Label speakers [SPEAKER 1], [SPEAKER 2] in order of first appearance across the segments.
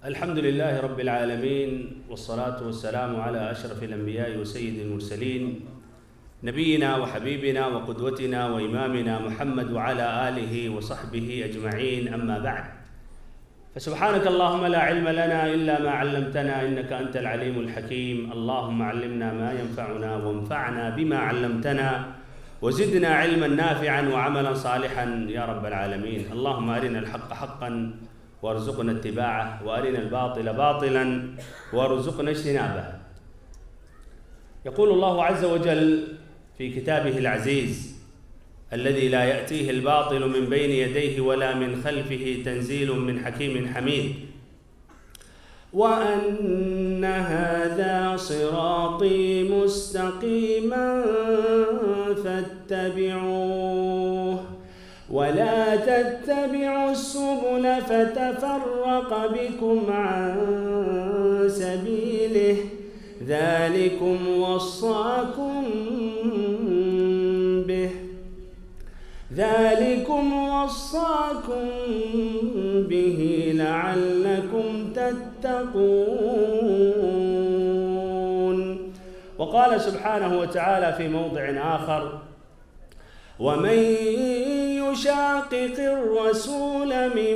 [SPEAKER 1] الحمد لله رب العالمين، والصلاة والسلام على أشرف الأنبياء وسيد المرسلين، نبينا وحبيبنا وقدوتنا وإمامنا محمد وعلى آله وصحبه أجمعين، أما بعد. فسبحانك اللهم لا علم لنا إلا ما علمتنا إنك أنت العليم الحكيم. اللهم علمنا ما ينفعنا وانفعنا بما علمتنا وزدنا علما نافعا وعملا صالحا يا رب العالمين. اللهم أرنا الحق حقا وارزقنا اتباعه، وأرنا الباطل باطلا وارزقنا اجتنابه. يقول الله عز وجل في كتابه العزيز الذي لا يأتيه الباطل من بين يديه ولا من خلفه، تنزيل من حكيم حميد: وأن هذا صراطي مستقيما فاتبعوه ولا تتبعوا السبل فتفرق بكم عن سبيله، ذلكم وصاكم به لعلكم تتقون. وقال سبحانه وتعالى في موضع آخر: ومن يشاقق الرسول من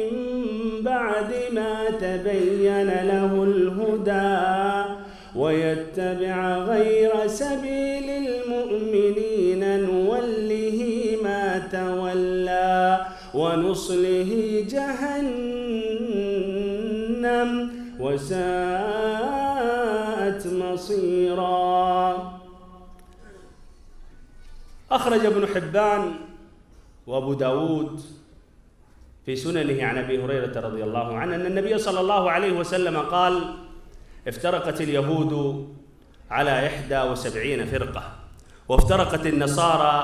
[SPEAKER 1] بعد ما تبين له الهدى ويتبع غير سبيل المؤمنين نوله ما تولى ونصله جهنم وساءت مصيرا. أخرج ابن حبان وأبو داود في سننه عن أبي هريرة رضي الله عنه أن النبي صلى الله عليه وسلم قال: افترقت اليهود على 71 فرقة، وافترقت النصارى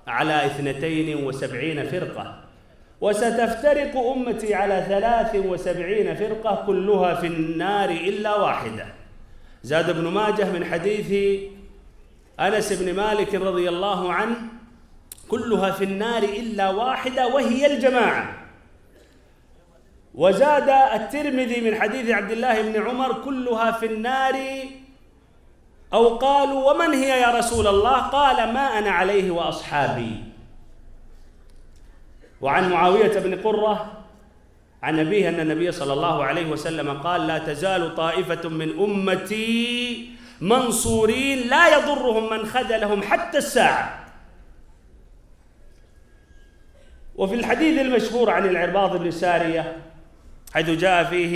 [SPEAKER 1] على 72 فرقة، وستفترق أمتي على 73 فرقة كلها في النار إلا واحدة. زاد ابن ماجه من حديث أنس بن مالك رضي الله عنه: كلها في النار إلا واحدة وهي الجماعة. وزاد الترمذي من حديث عبد الله بن عمر: كلها في النار، أو قالوا: ومن هي يا رسول الله؟ قال: ما أنا عليه وأصحابي. وعن معاوية بن قرة عن أبيه أن النبي صلى الله عليه وسلم قال: لا تزال طائفة من أمتي منصورين لا يضرهم من خذلهم حتى الساعة. وفي الحديث المشهور عن العرباض بن سارية حيث جاء فيه: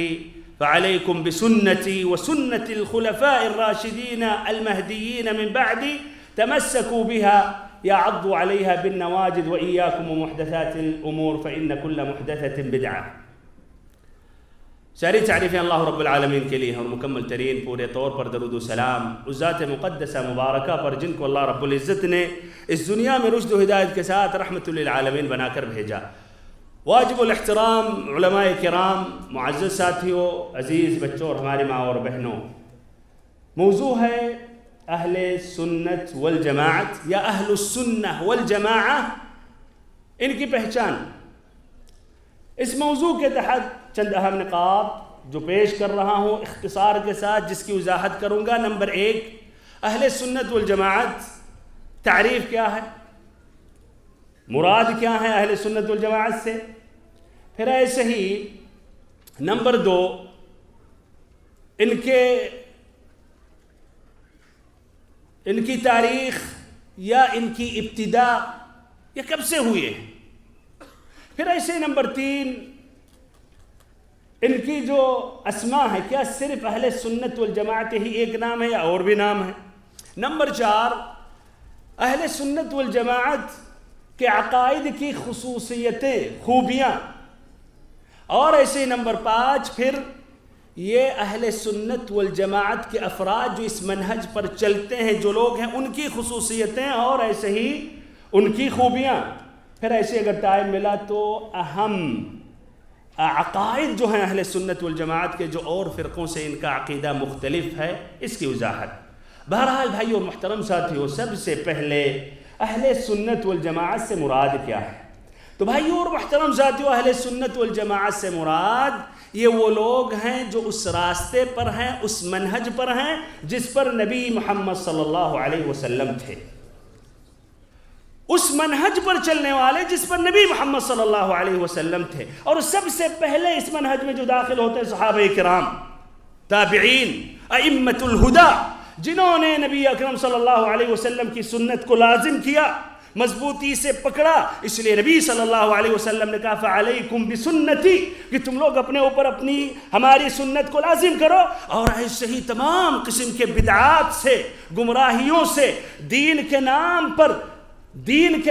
[SPEAKER 1] فعليكم بسنتي وسنة الخلفاء الراشدين المهديين من بعدي تمسكوا بها يعضوا عليها بالنواجذ وإياكم ومحدثات الأمور فإن كل محدثة بدعة. ساری تعریفیں اللہ رب العالمین کے لیے اور مکمل ترین پورے طور پر درود و سلام اس ذات مقدسہ مبارکہ پر جن کو اللہ رب العزت نے اس دنیا میں رشد و ہدایت کے ساتھ رحمت للعالمین بنا کر بھیجا۔ واجب الاحترام علماء کرام، معزز ساتھیوں، عزیز بچوں اور ہماری ماں اور بہنوں، موضوع ہے اہل سنت والجماعت یا اہل السنہ والجماعہ، ان کی پہچان۔ اس موضوع کے تحت چند اہم نقاط جو پیش کر رہا ہوں اختصار کے ساتھ، جس کی وضاحت کروں گا۔ نمبر 1، اہل سنت والجماعت تعریف کیا ہے، مراد کیا ہے اہل سنت والجماعت سے۔ پھر ایسے ہی نمبر 2، ان کی تاریخ یا ان کی ابتدا یہ کب سے ہوئی ہے۔ پھر ایسے نمبر 3، ان کی جو اسماء ہے کیا صرف اہل سنت والجماعت ہی ایک نام ہے یا اور بھی نام ہے۔ نمبر 4، اہل سنت والجماعت کے عقائد کی خصوصیتیں، خوبیاں۔ اور ایسے نمبر 5، پھر یہ اہل سنت والجماعت کے افراد جو اس منہج پر چلتے ہیں، جو لوگ ہیں، ان کی خصوصیتیں اور ایسے ہی ان کی خوبیاں۔ پھر ایسے اگر ٹائم ملا تو اہم عقائد جو ہیں اہل سنت والجماعت کے، جو اور فرقوں سے ان کا عقیدہ مختلف ہے، اس کی وضاحت۔ بہرحال بھائی اور محترم ساتھیوں، سب سے پہلے اہل سنت والجماعت سے مراد کیا ہے؟ تو بھائیو اور محترم ساتھیو، اہل سنت والجماعت سے مراد یہ وہ لوگ ہیں جو اس راستے پر ہیں، اس منہج پر ہیں جس پر نبی محمد صلی اللہ علیہ وسلم تھے، اس منہج پر چلنے والے جس پر نبی محمد صلی اللہ علیہ وسلم تھے۔ اور سب سے پہلے اس منہج میں جو داخل ہوتے ہیں صحابہ کرام، تابعین، ائمۃ الہدی، جنہوں نے نبی اکرم صلی اللہ علیہ وسلم کی سنت کو لازم کیا، مضبوطی سے پکڑا۔ اس لیے نبی صلی اللہ علیہ وسلم نے کہا فعلیکم بسنتی، کہ تم لوگ اپنے اوپر اپنی ہماری سنت کو لازم کرو، اور ایسے ہی تمام قسم کے بدعات سے، گمراہیوں سے، دین کے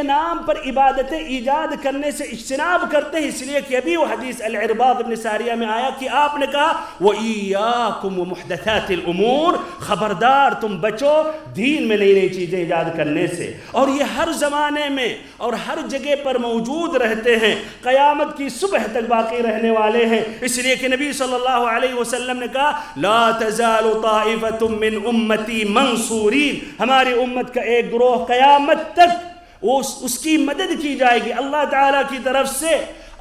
[SPEAKER 1] نام پر عبادتیں ایجاد کرنے سے اجتناب کرتے ہیں۔ اس لیے کہ ابھی وہ حدیث العرباض بن ساریہ میں آیا کہ آپ نے کہا وَإِيَّاكُمْ وَمُحْدَثَاتِ الْأُمُورِ، خبردار تم بچو دین میں نئی نئی چیزیں ایجاد کرنے سے۔ اور یہ ہر زمانے میں اور ہر جگہ پر موجود رہتے ہیں، قیامت کی صبح تک باقی رہنے والے ہیں۔ اس لیے کہ نبی صلی اللہ علیہ وسلم نے کہا لا تزال طائفة من امتی منصورین، ہماری امت کا ایک گروہ قیامت تک اس کی مدد کی جائے گی اللہ تعالیٰ کی طرف سے،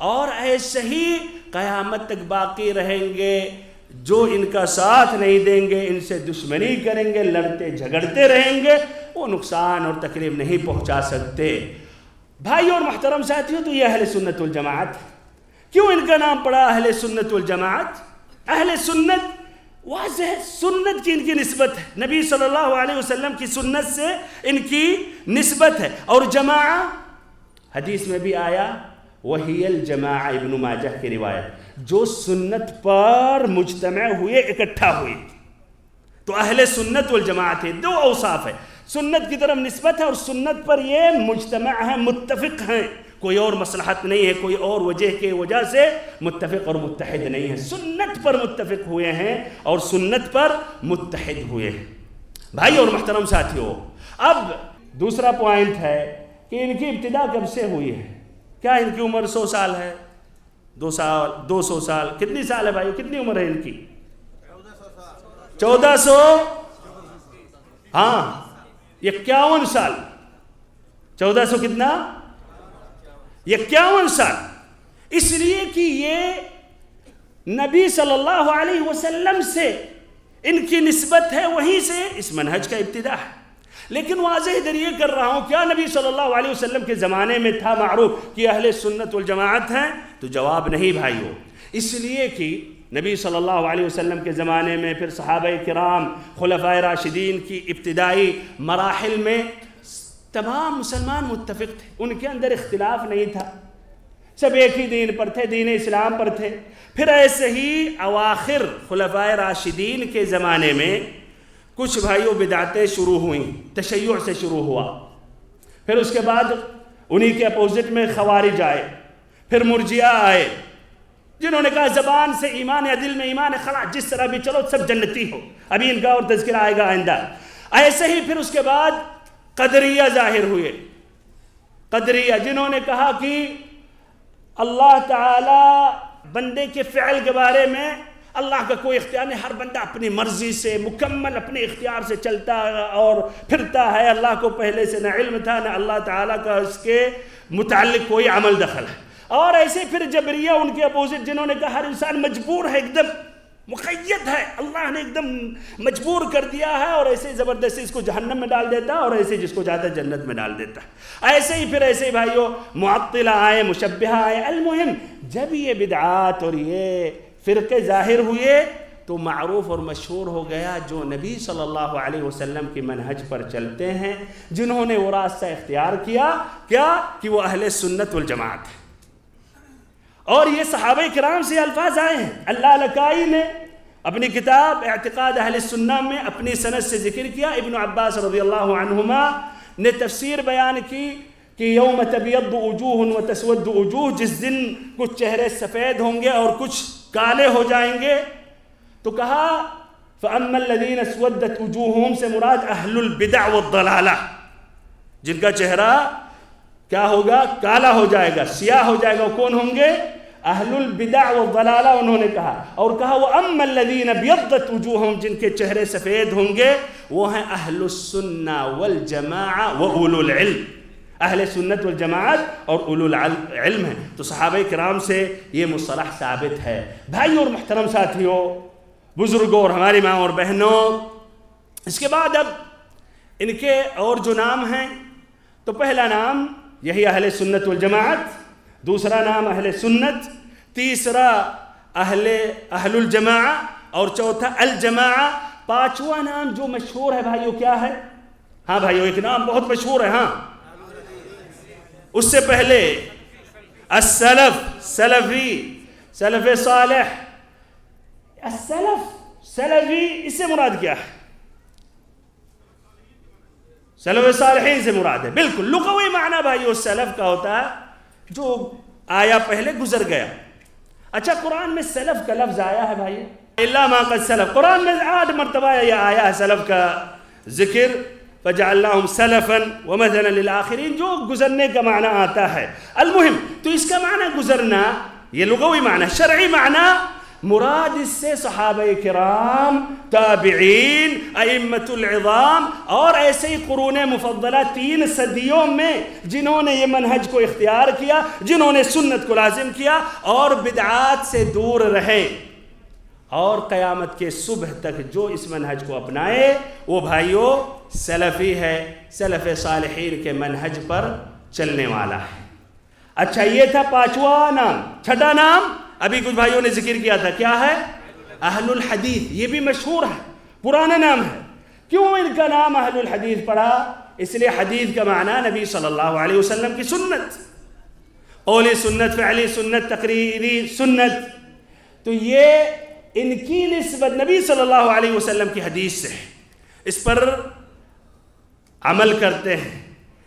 [SPEAKER 1] اور ایسے ہی قیامت تک باقی رہیں گے جو ان کا ساتھ نہیں دیں گے، ان سے دشمنی کریں گے، لڑتے جھگڑتے رہیں گے، وہ نقصان اور تکلیف نہیں پہنچا سکتے۔ بھائی اور محترم ساتھیوں، تو یہ اہل سنت والجماعت، کیوں ان کا نام پڑا اہل سنت والجماعت؟ اہل سنت واضح ہے، سنت کی ان کی نسبت ہے، نبی صلی اللہ علیہ وسلم کی سنت سے ان کی نسبت ہے۔ اور جماعہ حدیث میں بھی آیا وہی الجماعہ، ابن ماجہ کی روایت، جو سنت پر مجتمع ہوئے، اکٹھا ہوئے، تو اہل سنت والجماعت ہے۔ دو اوصاف ہے، سنت کی طرف نسبت ہے اور سنت پر یہ مجتمع ہے، متفق ہیں، کوئی اور مصلحت نہیں ہے، کوئی اور وجہ کے وجہ سے متفق اور متحد نہیں ہے، سنت پر متفق ہوئے ہیں اور سنت پر متحد ہوئے ہیں۔ بھائی اور محترم ساتھیوں، اب دوسرا پوائنٹ ہے کہ ان کی ابتدا کب سے ہوئی ہے؟ کیا ان کی عمر 100 سال ہے؟ 200 سال؟ کتنی سال ہے بھائی؟ کتنی عمر ہے ان کی؟ 1400، ہاں 51 سال، 1400 کتنا؟ 51 سال۔ اس لیے کہ یہ نبی صلی اللہ علیہ وسلم سے ان کی نسبت ہے، وہیں سے اس منہج کا ابتدا ہے۔ لیکن واضح ادھر یہ کر رہا ہوں، کیا نبی صلی اللہ علیہ وسلم کے زمانے میں تھا معروف کہ اہل سنت والجماعت ہیں؟ تو جواب نہیں بھائیو، اس لیے کہ نبی صلی اللہ علیہ وسلم کے زمانے میں، پھر صحابہ کرام، خلفائے راشدین کی ابتدائی مراحل میں تمام مسلمان متفق تھے، ان کے اندر اختلاف نہیں تھا، سب ایک ہی دین پر تھے، دین اسلام پر تھے۔ پھر ایسے ہی اواخر خلفائے راشدین کے زمانے میں کچھ بھائیوں بدعتیں شروع ہوئیں، تشیع سے شروع ہوا، پھر اس کے بعد انہی کے اپوزٹ میں خوارج آئے، پھر مرجئہ آئے، جنہوں نے کہا زبان سے ایمان ہے، دل میں ایمان ہے، خلاص جس طرح بھی چلو سب جنتی ہو، ابھی ان کا اور تذکرہ آئے گا آئندہ۔ ایسے ہی پھر اس کے بعد قدریہ ظاہر ہوئے، قدریہ جنہوں نے کہا کہ اللہ تعالی بندے کے فعل کے بارے میں اللہ کا کوئی اختیار نہیں، ہر بندہ اپنی مرضی سے مکمل اپنے اختیار سے چلتا اور پھرتا ہے، اللہ کو پہلے سے نہ علم تھا نہ اللہ تعالیٰ کا اس کے متعلق کوئی عمل دخل ہے۔ اور ایسے پھر جبریہ ان کے اپوزٹ، جنہوں نے کہا ہر انسان مجبور ہے، ایک دم مقید ہے، اللہ نے ایک دم مجبور کر دیا ہے، اور ایسے زبردستی اس کو جہنم میں ڈال دیتا ہے اور ایسے جس کو چاہتا ہے جنت میں ڈال دیتا ہے۔ ایسے ہی پھر ایسے بھائیوں معطلہ آئے، مشبہہ آئے۔ المہم جب یہ بدعات اور یہ فرقے ظاہر ہوئے تو معروف اور مشہور ہو گیا جو نبی صلی اللہ علیہ وسلم کی منہج پر چلتے ہیں، جنہوں نے وہ راستہ اختیار کیا، کیا کہ وہ اہل سنت والجماعت ہے۔ اور یہ صحابہ کرام سے الفاظ آئے ہیں۔ اللہ لکائی نے اپنی کتاب اعتقاد اہل السنہ میں اپنی سند سے ذکر کیا، ابن عباس رضی اللہ عنہما نے تفسیر بیان کی کہ یوم تبیض وجوہ وتسود وجوہ، جس دن کچھ چہرے سفید ہوں گے اور کچھ کالے ہو جائیں گے، تو کہا فَأَمَّا الَّذِينَ اسْوَدَّتْ وُجُوهُهُمْ سے مراد اہل البدع والضلالہ، جن کا چہرہ کیا ہوگا؟ کالا ہو جائے گا، سیاہ ہو جائے گا، وہ کون ہوں گے؟ اہل البدع والضلالہ انہوں نے کہا۔ اور کہا وَأَمَّا الَّذِينَ ابْيَضَّتْ وُجُوهُهُمْ، جن کے چہرے سفید ہوں گے وہ ہیں اہل السنہ والجماعہ وَأُولُو الْعِلْم، اہل سنت والجماعت اور اولو العلم ہیں۔ تو صحابہ کرام سے یہ مصطلح ثابت ہے۔ بھائی اور محترم ساتھیوں، بزرگوں اور ہماری ماں اور بہنوں، اس کے بعد اب ان کے اور جو نام ہیں، تو پہلا نام یہی اہل سنت والجماعت، دوسرا نام اہل سنت، تیسرا اہل الجماعہ، اور چوتھا الجماعہ۔ پانچواں نام جو مشہور ہے بھائیو کیا ہے؟ ہاں بھائیو ایک نام بہت مشہور ہے، ہاں اس سے پہلے السلف، سلفی، سلف صالح۔ السلف، سلفی، اس سے مراد کیا ہے؟ سلف صالحین سے مراد ہے، بالکل لغوی معنی بھائیو سلف کا ہوتا ہے جو آیا پہلے گزر گیا۔ اچھا قرآن میں سلف کا لفظ آیا ہے بھائی، الا ما قد سلف، قرآن میں 8 مرتبہ یہ آیا ہے سلف کا ذکر، فجعلناہم سلفا ومثلا للآخرین، جو گزرنے کا معنی آتا ہے۔ المہم تو اس کا معنی گزرنا، یہ لغوی معنی، شرعی معنی مراد اس سے صحابہ کرام، تابعین، ائمۃ العظام اور ایسے ہی قرون مفضلہ 3 صدیوں میں جنہوں نے یہ منہج کو اختیار کیا، جنہوں نے سنت کو لازم کیا اور بدعات سے دور رہے، اور قیامت کے صبح تک جو اس منہج کو اپنائے وہ بھائیو سلفی ہے، سلف صالحین کے منہج پر چلنے والا ہے۔ اچھا یہ تھا پانچواں نام۔ چھٹا نام ابھی کچھ بھائیوں نے ذکر کیا تھا، کیا ہے؟ اہل الحدیث۔ یہ بھی مشہور ہے، پرانا نام ہے۔ کیوں ان کا نام اہل الحدیث پڑا؟ اس لیے حدیث کا معنی نبی صلی اللہ علیہ وسلم کی سنت، قولی سنت، فعلی سنت، تقریری سنت۔ تو یہ ان کی نسبت نبی صلی اللہ علیہ وسلم کی حدیث سے ہے، اس پر عمل کرتے ہیں،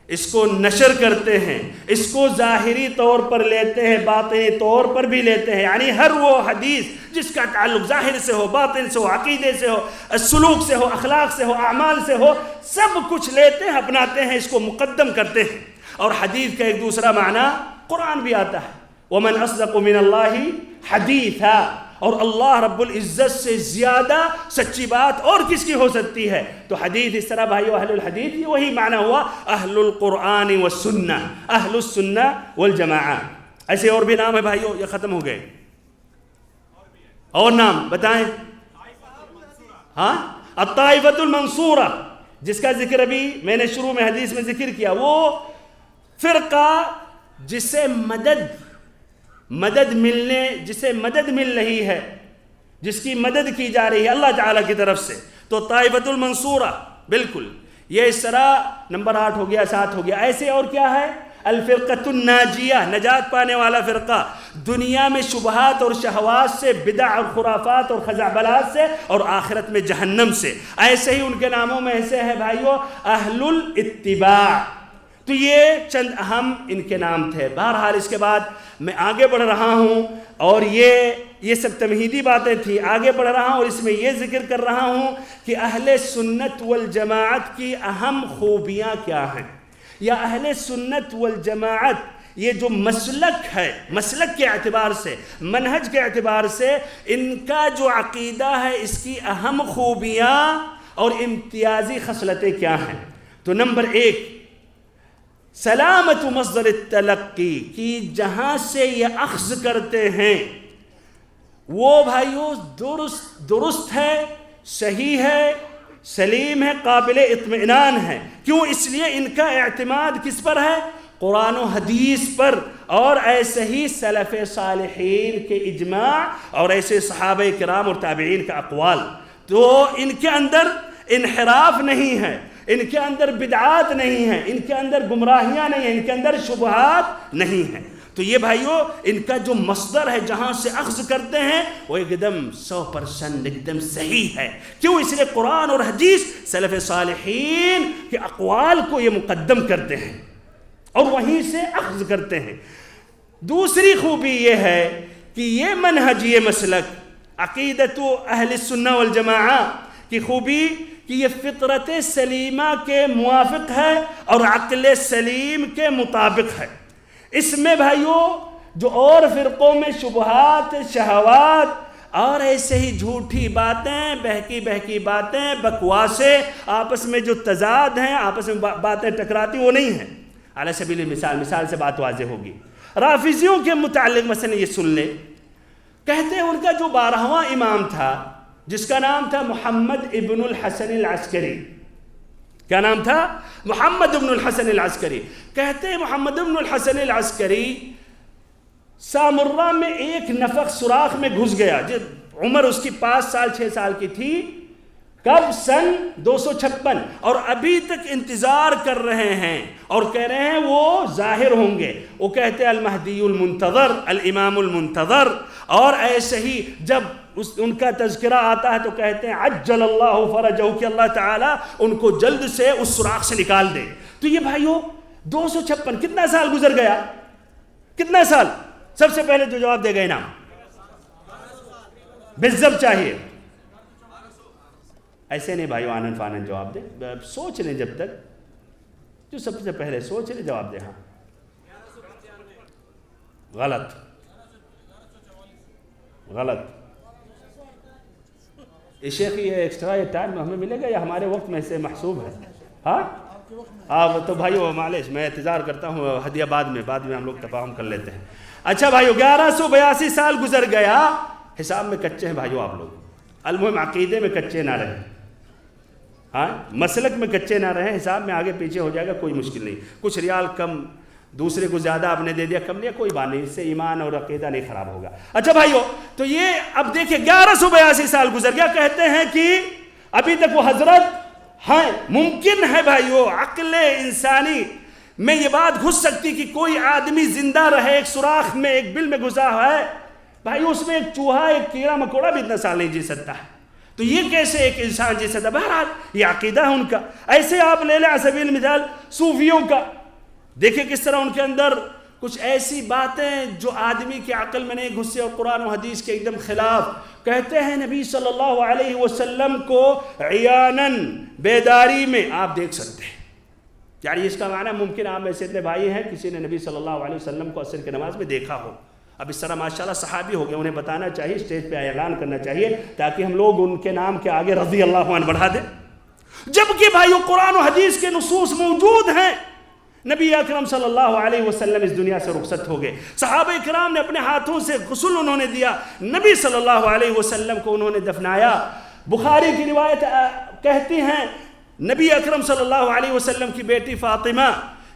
[SPEAKER 1] اس کو نشر کرتے ہیں، اس کو ظاہری طور پر لیتے ہیں، باطنی طور پر بھی لیتے ہیں، یعنی ہر وہ حدیث جس کا تعلق ظاہر سے ہو، باطن سے ہو، عقیدے سے ہو، سلوک سے ہو، اخلاق سے ہو، اعمال سے ہو، سب کچھ لیتے ہیں، اپناتے ہیں، اس کو مقدم کرتے ہیں۔ اور حدیث کا ایک دوسرا معنی قرآن بھی آتا ہے، وَمَنْ أَصْدَقُ مِنَ اللَّهِ حَدِيثًا، اور اللہ رب العزت سے زیادہ سچی بات اور کس کی ہو سکتی ہے؟ تو حدیث اس طرح بھائیو اہل الحدیث یہ وہی معنی ہوا اہل القرآن والسنہ، اہل السنہ والجماعہ۔ ایسے اور بھی نام ہے بھائیو، یہ ختم ہو گئے، اور نام بتائیں؟ ہاں الطائفۃ المنصورہ، جس کا ذکر ابھی میں نے شروع میں حدیث میں ذکر کیا، وہ فرقہ جسے مدد مل رہی ہے، جس کی مدد کی جا رہی ہے اللہ تعالیٰ کی طرف سے، تو طائفۃ المنصورہ، بالکل یہ اس طرح نمبر 8 ہو گیا، 7 ہو گیا۔ ایسے اور کیا ہے؟ الفرقۃ الناجیہ، نجات پانے والا فرقہ، دنیا میں شبہات اور شہوات سے، بدع اور خرافات اور خزعبلات سے، اور آخرت میں جہنم سے۔ ایسے ہی ان کے ناموں میں ایسے ہے بھائیو اہل الاتباع۔ تو یہ چند اہم ان کے نام تھے۔ بہرحال اس کے بعد میں آگے بڑھ رہا ہوں، اور یہ سب تمہیدی باتیں تھیں، آگے بڑھ رہا ہوں اور اس میں یہ ذکر کر رہا ہوں کہ اہل سنت والجماعت کی اہم خوبیاں کیا ہیں، یا اہل سنت والجماعت یہ جو مسلک ہے، مسلک کے اعتبار سے، منہج کے اعتبار سے ان کا جو عقیدہ ہے، اس کی اہم خوبیاں اور امتیازی خصلتیں کیا ہیں۔ تو نمبر 1، سلامت مصدر التلقی، کی جہاں سے یہ اخذ کرتے ہیں وہ بھائیو درست ہے، صحیح ہے، سلیم ہے، قابل اطمئنان ہے۔ کیوں؟ اس لیے ان کا اعتماد کس پر ہے؟ قرآن و حدیث پر، اور ایسے ہی سلف صالحین کے اجماع، اور ایسے صحابہ کرام اور تابعین کا اقوال۔ تو ان کے اندر انحراف نہیں ہے، ان کے اندر بدعات نہیں ہیں، ان کے اندر گمراہیاں نہیں ہیں، ان کے اندر شبہات نہیں ہیں۔ تو یہ بھائیو ان کا جو مصدر ہے، جہاں سے اخذ کرتے ہیں، وہ ایک دم 100% ایک دم صحیح ہے۔ کیوں؟ اس لیے قرآن اور حدیث سلف صالحین کے اقوال کو یہ مقدم کرتے ہیں اور وہیں سے اخذ کرتے ہیں۔ دوسری خوبی یہ ہے کہ یہ منہج، یہ مسلک عقیدت اہل السنہ والجماعہ کی خوبی کہ یہ فطرت سلیمہ کے موافق ہے اور عقل سلیم کے مطابق ہے۔ اس میں بھائیو جو اور فرقوں میں شبہات، شہوات اور ایسے ہی جھوٹی باتیں، بہکی باتیں، بکواسیں، آپس میں جو تضاد ہیں، آپس میں باتیں ٹکراتی، وہ نہیں ہیں۔ علی سبیل المثال، مثال سے بات واضح ہوگی. رافضیوں کے متعلق مثلا یہ سن لے، کہتے ہیں ان کا جو 12واں امام تھا جس کا نام تھا محمد ابن الحسن العسکری. کیا نام تھا؟ محمد ابن الحسن العسکری. کہتے ہیں محمد ابن الحسن العسکری سامرہ میں ایک نفق سوراخ میں گھس گیا. جب عمر اس کی 5 سال 6 سال کی تھی، کب؟ سن 256، اور ابھی تک انتظار کر رہے ہیں اور کہہ رہے ہیں وہ ظاہر ہوں گے. وہ کہتے ہیں المہدی المنتظر، الامام المنتظر. اور ایسے ہی جب ان کا تذکرہ آتا ہے تو کہتے ہیں عجل اللہ فرجہ، کہ اللہ تعالیٰ ان کو جلد سے اس سوراخ سے نکال دے. تو یہ بھائیو 256 کتنا سال گزر گیا؟ کتنا سال؟ سب سے پہلے جو جواب دے گئے نا بالضبط چاہیے. ایسے نہیں بھائیو آنن فانن جواب دے، سوچ لیں جب تک. جو سب سے پہلے سوچ لیں جواب دے. ہاں غلط غلط. شیخ یہ ایکسٹرا یہ ٹائم ہمیں ملے گا یا ہمارے وقت میں سے محسوب ہے؟ ہاں تو بھائیو معلش میں انتظار کرتا ہوں، ہدیہ بعد میں ہم لوگ تفاہم کر لیتے ہیں. اچھا بھائیو 1182 سال گزر گیا. حساب میں کچے ہیں بھائیو آپ لوگ. المهم عقیدے میں کچے نہ رہیں، ہاں مسلک میں کچے نہ رہیں. حساب میں آگے پیچھے ہو جائے گا، کوئی مشکل نہیں. کچھ ریال کم دوسرے کو زیادہ آپ نے دے دیا، کم لیا، کوئی بات نہیں، اس سے ایمان اور عقیدہ نہیں خراب ہوگا. اچھا بھائیو تو یہ اب دیکھیں 1182 سال گزر گیا. کہتے ہیں کہ ابھی تک وہ حضرت ہیں. ممکن ہے بھائیو عقل انسانی میں یہ بات گھس سکتی کہ کوئی آدمی زندہ رہے ایک سوراخ میں، ایک بل میں گھسا ہے بھائیو، اس میں ایک چوہا ایک کیڑا مکوڑا بھی اتنا سال نہیں جی سکتا ہے. تو یہ کیسے ایک انسان جی سکتا؟ بہرحال یہ عقیدہ ہے ان کا. ایسے آپ لے لیں سبیل مثال صوفیوں کا، دیکھیں کس طرح ان کے اندر کچھ ایسی باتیں جو آدمی کے عقل میں نہیں گھسے اور قرآن و حدیث کے ایک دم خلاف. کہتے ہیں نبی صلی اللہ علیہ وسلم کو عیاناً بیداری میں آپ دیکھ سکتے ہیں. یعنی اس کا معنی ممکن آپ میں سے اتنے بھائی ہیں کسی نے نبی صلی اللہ علیہ وسلم کو عصر کی نماز میں دیکھا ہو. اب اس طرح ماشاءاللہ صحابی ہو گئے، انہیں بتانا چاہیے، اسٹیج پہ اعلان کرنا چاہیے تاکہ ہم لوگ ان کے نام کے آگے رضی اللہ عنہ بڑھا دیں. جبکہ بھائیو قرآن و حدیث کے نصوص موجود ہیں. نبی اکرم صلی اللہ علیہ وسلم اس دنیا سے رخصت ہو گئے. صحابہ کرام نے اپنے ہاتھوں سے غسل انہوں نے دیا، نبی صلی اللہ علیہ وسلم کو انہوں نے دفنایا. بخاری کی روایت کہتی ہیں نبی اکرم صلی اللہ علیہ وسلم کی بیٹی فاطمہ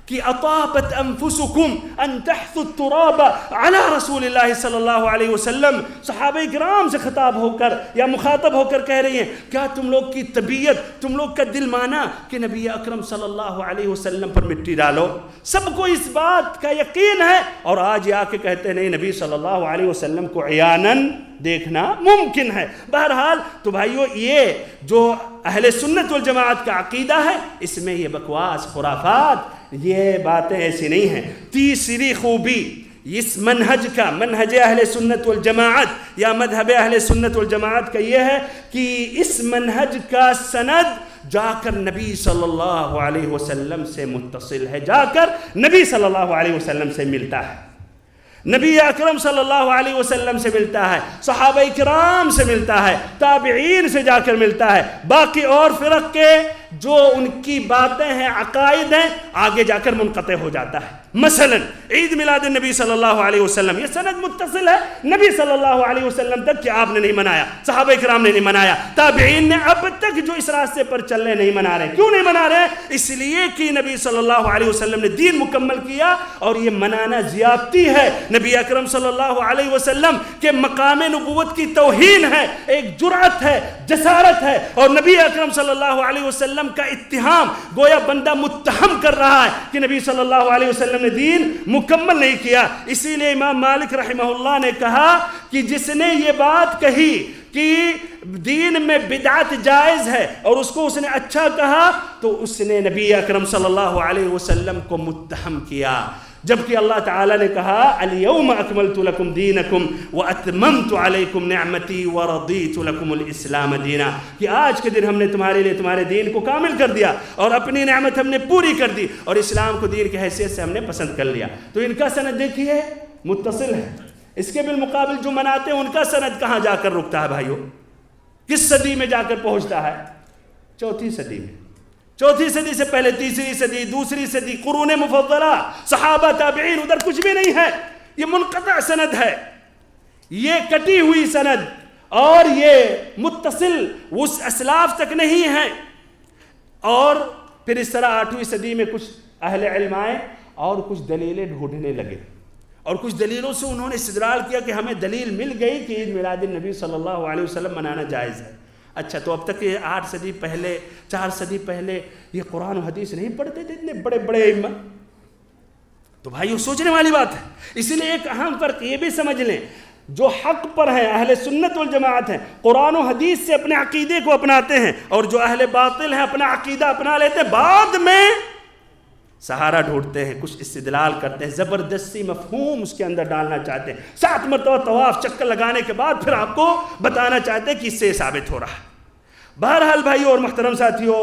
[SPEAKER 1] کہ اطابت انفسکم ان تحثوا التراب علی رسول اللہ صلی اللہ علیہ وسلم. صحابہ کرام سے خطاب ہو کر یا مخاطب ہو کر کہہ رہی ہیں کیا تم لوگ کی طبیعت، تم لوگ کا دل مانا کہ نبی اکرم صلی اللہ علیہ وسلم پر مٹی ڈالو؟ سب کو اس بات کا یقین ہے، اور آج یہ آ کے کہتے ہیں نہیں نبی صلی اللہ علیہ وسلم کو عیاناً دیکھنا ممکن ہے. بہرحال تو بھائیو یہ جو اہل سنت والجماعت کا عقیدہ ہے، اس میں یہ بکواس خرافات یہ باتیں ایسی نہیں ہیں. تیسری خوبی اس منہج کا، منہج اہل سنت والجماعت یا مذہب اہل سنت والجماعت کا یہ ہے کہ اس منہج کا سند جا کر نبی صلی اللہ علیہ وسلم سے متصل ہے، جا کر نبی صلی اللہ علیہ وسلم سے ملتا ہے، نبی اکرم صلی اللہ علیہ وسلم سے ملتا ہے، صحابہ کرام سے ملتا ہے، تابعین سے جا کر ملتا ہے. باقی اور فرق کے جو ان کی باتیں ہیں، عقائد ہیں، آگے جا کر منقطع ہو جاتا ہے. مثلا عید میلاد النبی صلی اللہ علیہ وسلم، یہ سند متصل ہے نبی صلی اللہ علیہ وسلم تک کہ آپ نے نہیں منایا، صحابہ کرام نے نہیں منایا، تابعین نے اب تک جو اس راستے پر چل رہے نہیں منا رہے. کیوں نہیں منا رہے؟ اس لیے کہ نبی صلی اللہ علیہ وسلم نے دین مکمل کیا، اور یہ منانا زیادتی ہے. نبی اکرم صلی اللہ علیہ وسلم کے مقام نبوت کی توہین ہے، ایک جرأت ہے، جسارت ہے، اور نبی اکرم صلی اللہ علیہ وسلم کا اتہام، گویا بندہ متہم کر رہا ہے کہ نبی صلی اللہ علیہ وسلم نے دین مکمل نہیں کیا. اسی لیے امام مالک رحمہ اللہ نے کہا کہ جس نے یہ بات کہی کہ دین میں بدعت جائز ہے اور اس کو اس نے اچھا کہا، تو اس نے نبی اکرم صلی اللہ علیہ وسلم کو متہم کیا. جبکہ اللہ تعالیٰ نے کہا الیوم اکملت لکم دینکم واتممت علیکم نعمتی ورضیت لکم الاسلام دینا، کہ آج کے دن ہم نے تمہارے لیے تمہارے دین کو کامل کر دیا اور اپنی نعمت ہم نے پوری کر دی اور اسلام کو دین کی حیثیت سے ہم نے پسند کر لیا. تو ان کا سند دیکھیے متصل ہے. اس کے بالمقابل جو مناتے ہیں ان کا سند کہاں جا کر رکتا ہے بھائیو؟ کس صدی میں جا کر پہنچتا ہے؟ 4 صدی میں. چوتھی صدی سے پہلے، تیسری صدی، دوسری صدی، قرون مفضلہ، صحابہ، تابعین، ادھر کچھ بھی نہیں ہے. یہ منقطع سند ہے، یہ کٹی ہوئی سند، اور یہ متصل اس اسلاف تک نہیں ہے. اور پھر اس طرح 8ویں صدی میں کچھ اہل علم آئے اور کچھ دلیلیں ڈھونڈنے لگے، اور کچھ دلیلوں سے انہوں نے استدلال کیا کہ ہمیں دلیل مل گئی کہ عید میلاد النبی صلی اللہ علیہ وسلم منانا جائز ہے. اچھا، تو اب تک یہ 8 صدی پہلے، 4 صدی پہلے یہ قرآن و حدیث نہیں پڑھتے تھے اتنے بڑے بڑے ائمہ؟ تو بھائیو سوچنے والی بات ہے. اسی لیے ایک اہم فرق یہ بھی سمجھ لیں، جو حق پر ہیں، اہل سنت والجماعت ہیں، قرآن و حدیث سے اپنے عقیدے کو اپناتے ہیں، اور جو اہل باطل ہیں اپنا عقیدہ اپنا لیتے ہیں، بعد میں سہارا ڈھونڈتے ہیں، کچھ استدلال کرتے ہیں، زبردستی مفہوم اس کے اندر ڈالنا چاہتے ہیں. 7 مرتبہ طواف چکر لگانے کے بعد پھر آپ کو بتانا چاہتے ہیں کہ اس سے ثابت ہو رہا ہے. بہرحال بھائیو اور محترم ساتھیو،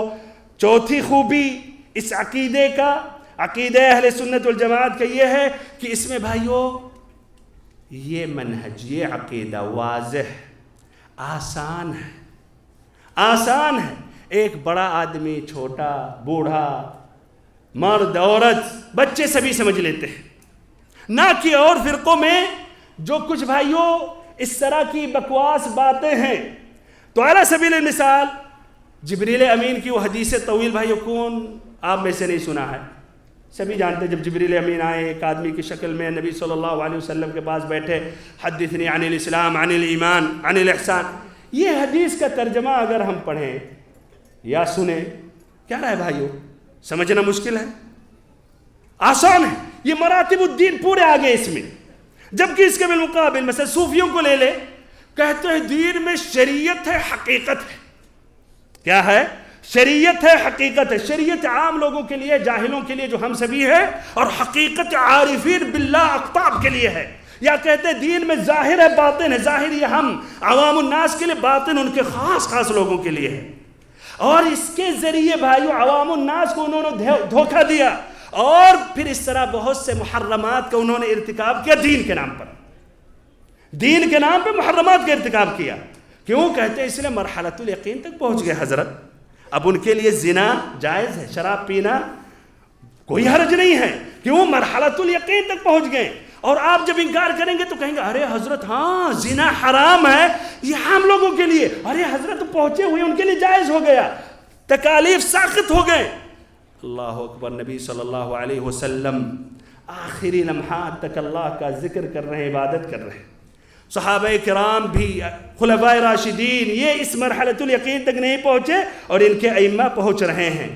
[SPEAKER 1] چوتھی خوبی اس عقیدے کا، عقیدہ اہل سنت والجماعت کا یہ ہے کہ اس میں بھائیو یہ منہج، یہ عقیدہ واضح، آسان ہے. آسان ہے. ایک بڑا آدمی، چھوٹا، بوڑھا، مرد، عورت، بچے سبھی سمجھ لیتے ہیں. نہ کہ اور فرقوں میں جو کچھ بھائیوں اس طرح کی بکواس باتیں ہیں. تو علی سبیل المثال جبریل امین کی وہ حدیث طویل بھائیوں کون آپ میں سے نہیں سنا ہے؟ سبھی جانتے ہیں جب جبریل امین آئے ایک آدمی کی شکل میں نبی صلی اللہ علیہ وسلم کے پاس بیٹھے، حدثنی عن الاسلام، عن الایمان، عن الاحسان. یہ حدیث کا ترجمہ اگر ہم پڑھیں یا سنیں، کیا رہا ہے بھائیو؟ سمجھنا مشکل ہے؟ آسان ہے. یہ مراتب الدین پورے آگے اس میں. جبکہ اس کے بالمقابل مثلا صوفیوں کو لے لے، کہتے ہیں دین میں شریعت ہے، حقیقت ہے. کیا ہے؟ شریعت ہے، حقیقت ہے. شریعت عام لوگوں کے لیے، جاہلوں کے لیے جو ہم سبھی ہے، اور حقیقت عارفین باللہ اقطاب کے لیے ہے. یا کہتے ہیں دین میں ظاہر ہے، باطن ہے. ظاہر یہ ہم عوام الناس کے لیے، باطن ان کے خاص خاص لوگوں کے لیے ہے. اور اس کے ذریعے بھائیو عوام الناس کو انہوں نے دھوکہ دیا، اور پھر اس طرح بہت سے محرمات کا انہوں نے ارتکاب کیا دین کے نام پر. دین کے نام پہ محرمات کا ارتکاب کیا. کیوں کہتے ہیں؟ اس لیے مرحلۃ الیقین تک پہنچ گئے حضرت. اب ان کے لیے زنا جائز ہے، شراب پینا کوئی حرج نہیں ہے. کیوں؟ مرحلۃ الیقین تک پہنچ گئے. اور آپ جب انکار کریں گے تو کہیں گے ارے حضرت ہاں زنا حرام ہے، یہ عام لوگوں کے لیے. ارے حضرت پہنچے ہوئے ان کے لیے جائز ہو گیا، تکالیف ساقط ہو گئے. اللہ اکبر. نبی صلی اللہ علیہ وسلم آخری لمحات تک اللہ کا ذکر کر رہے ہیں، عبادت کر رہے ہیں. صحابہ کرام بھی، خلفائے راشدین، یہ اس مرحلۃ الیقین تک نہیں پہنچے، اور ان کے ائمہ پہنچ رہے ہیں.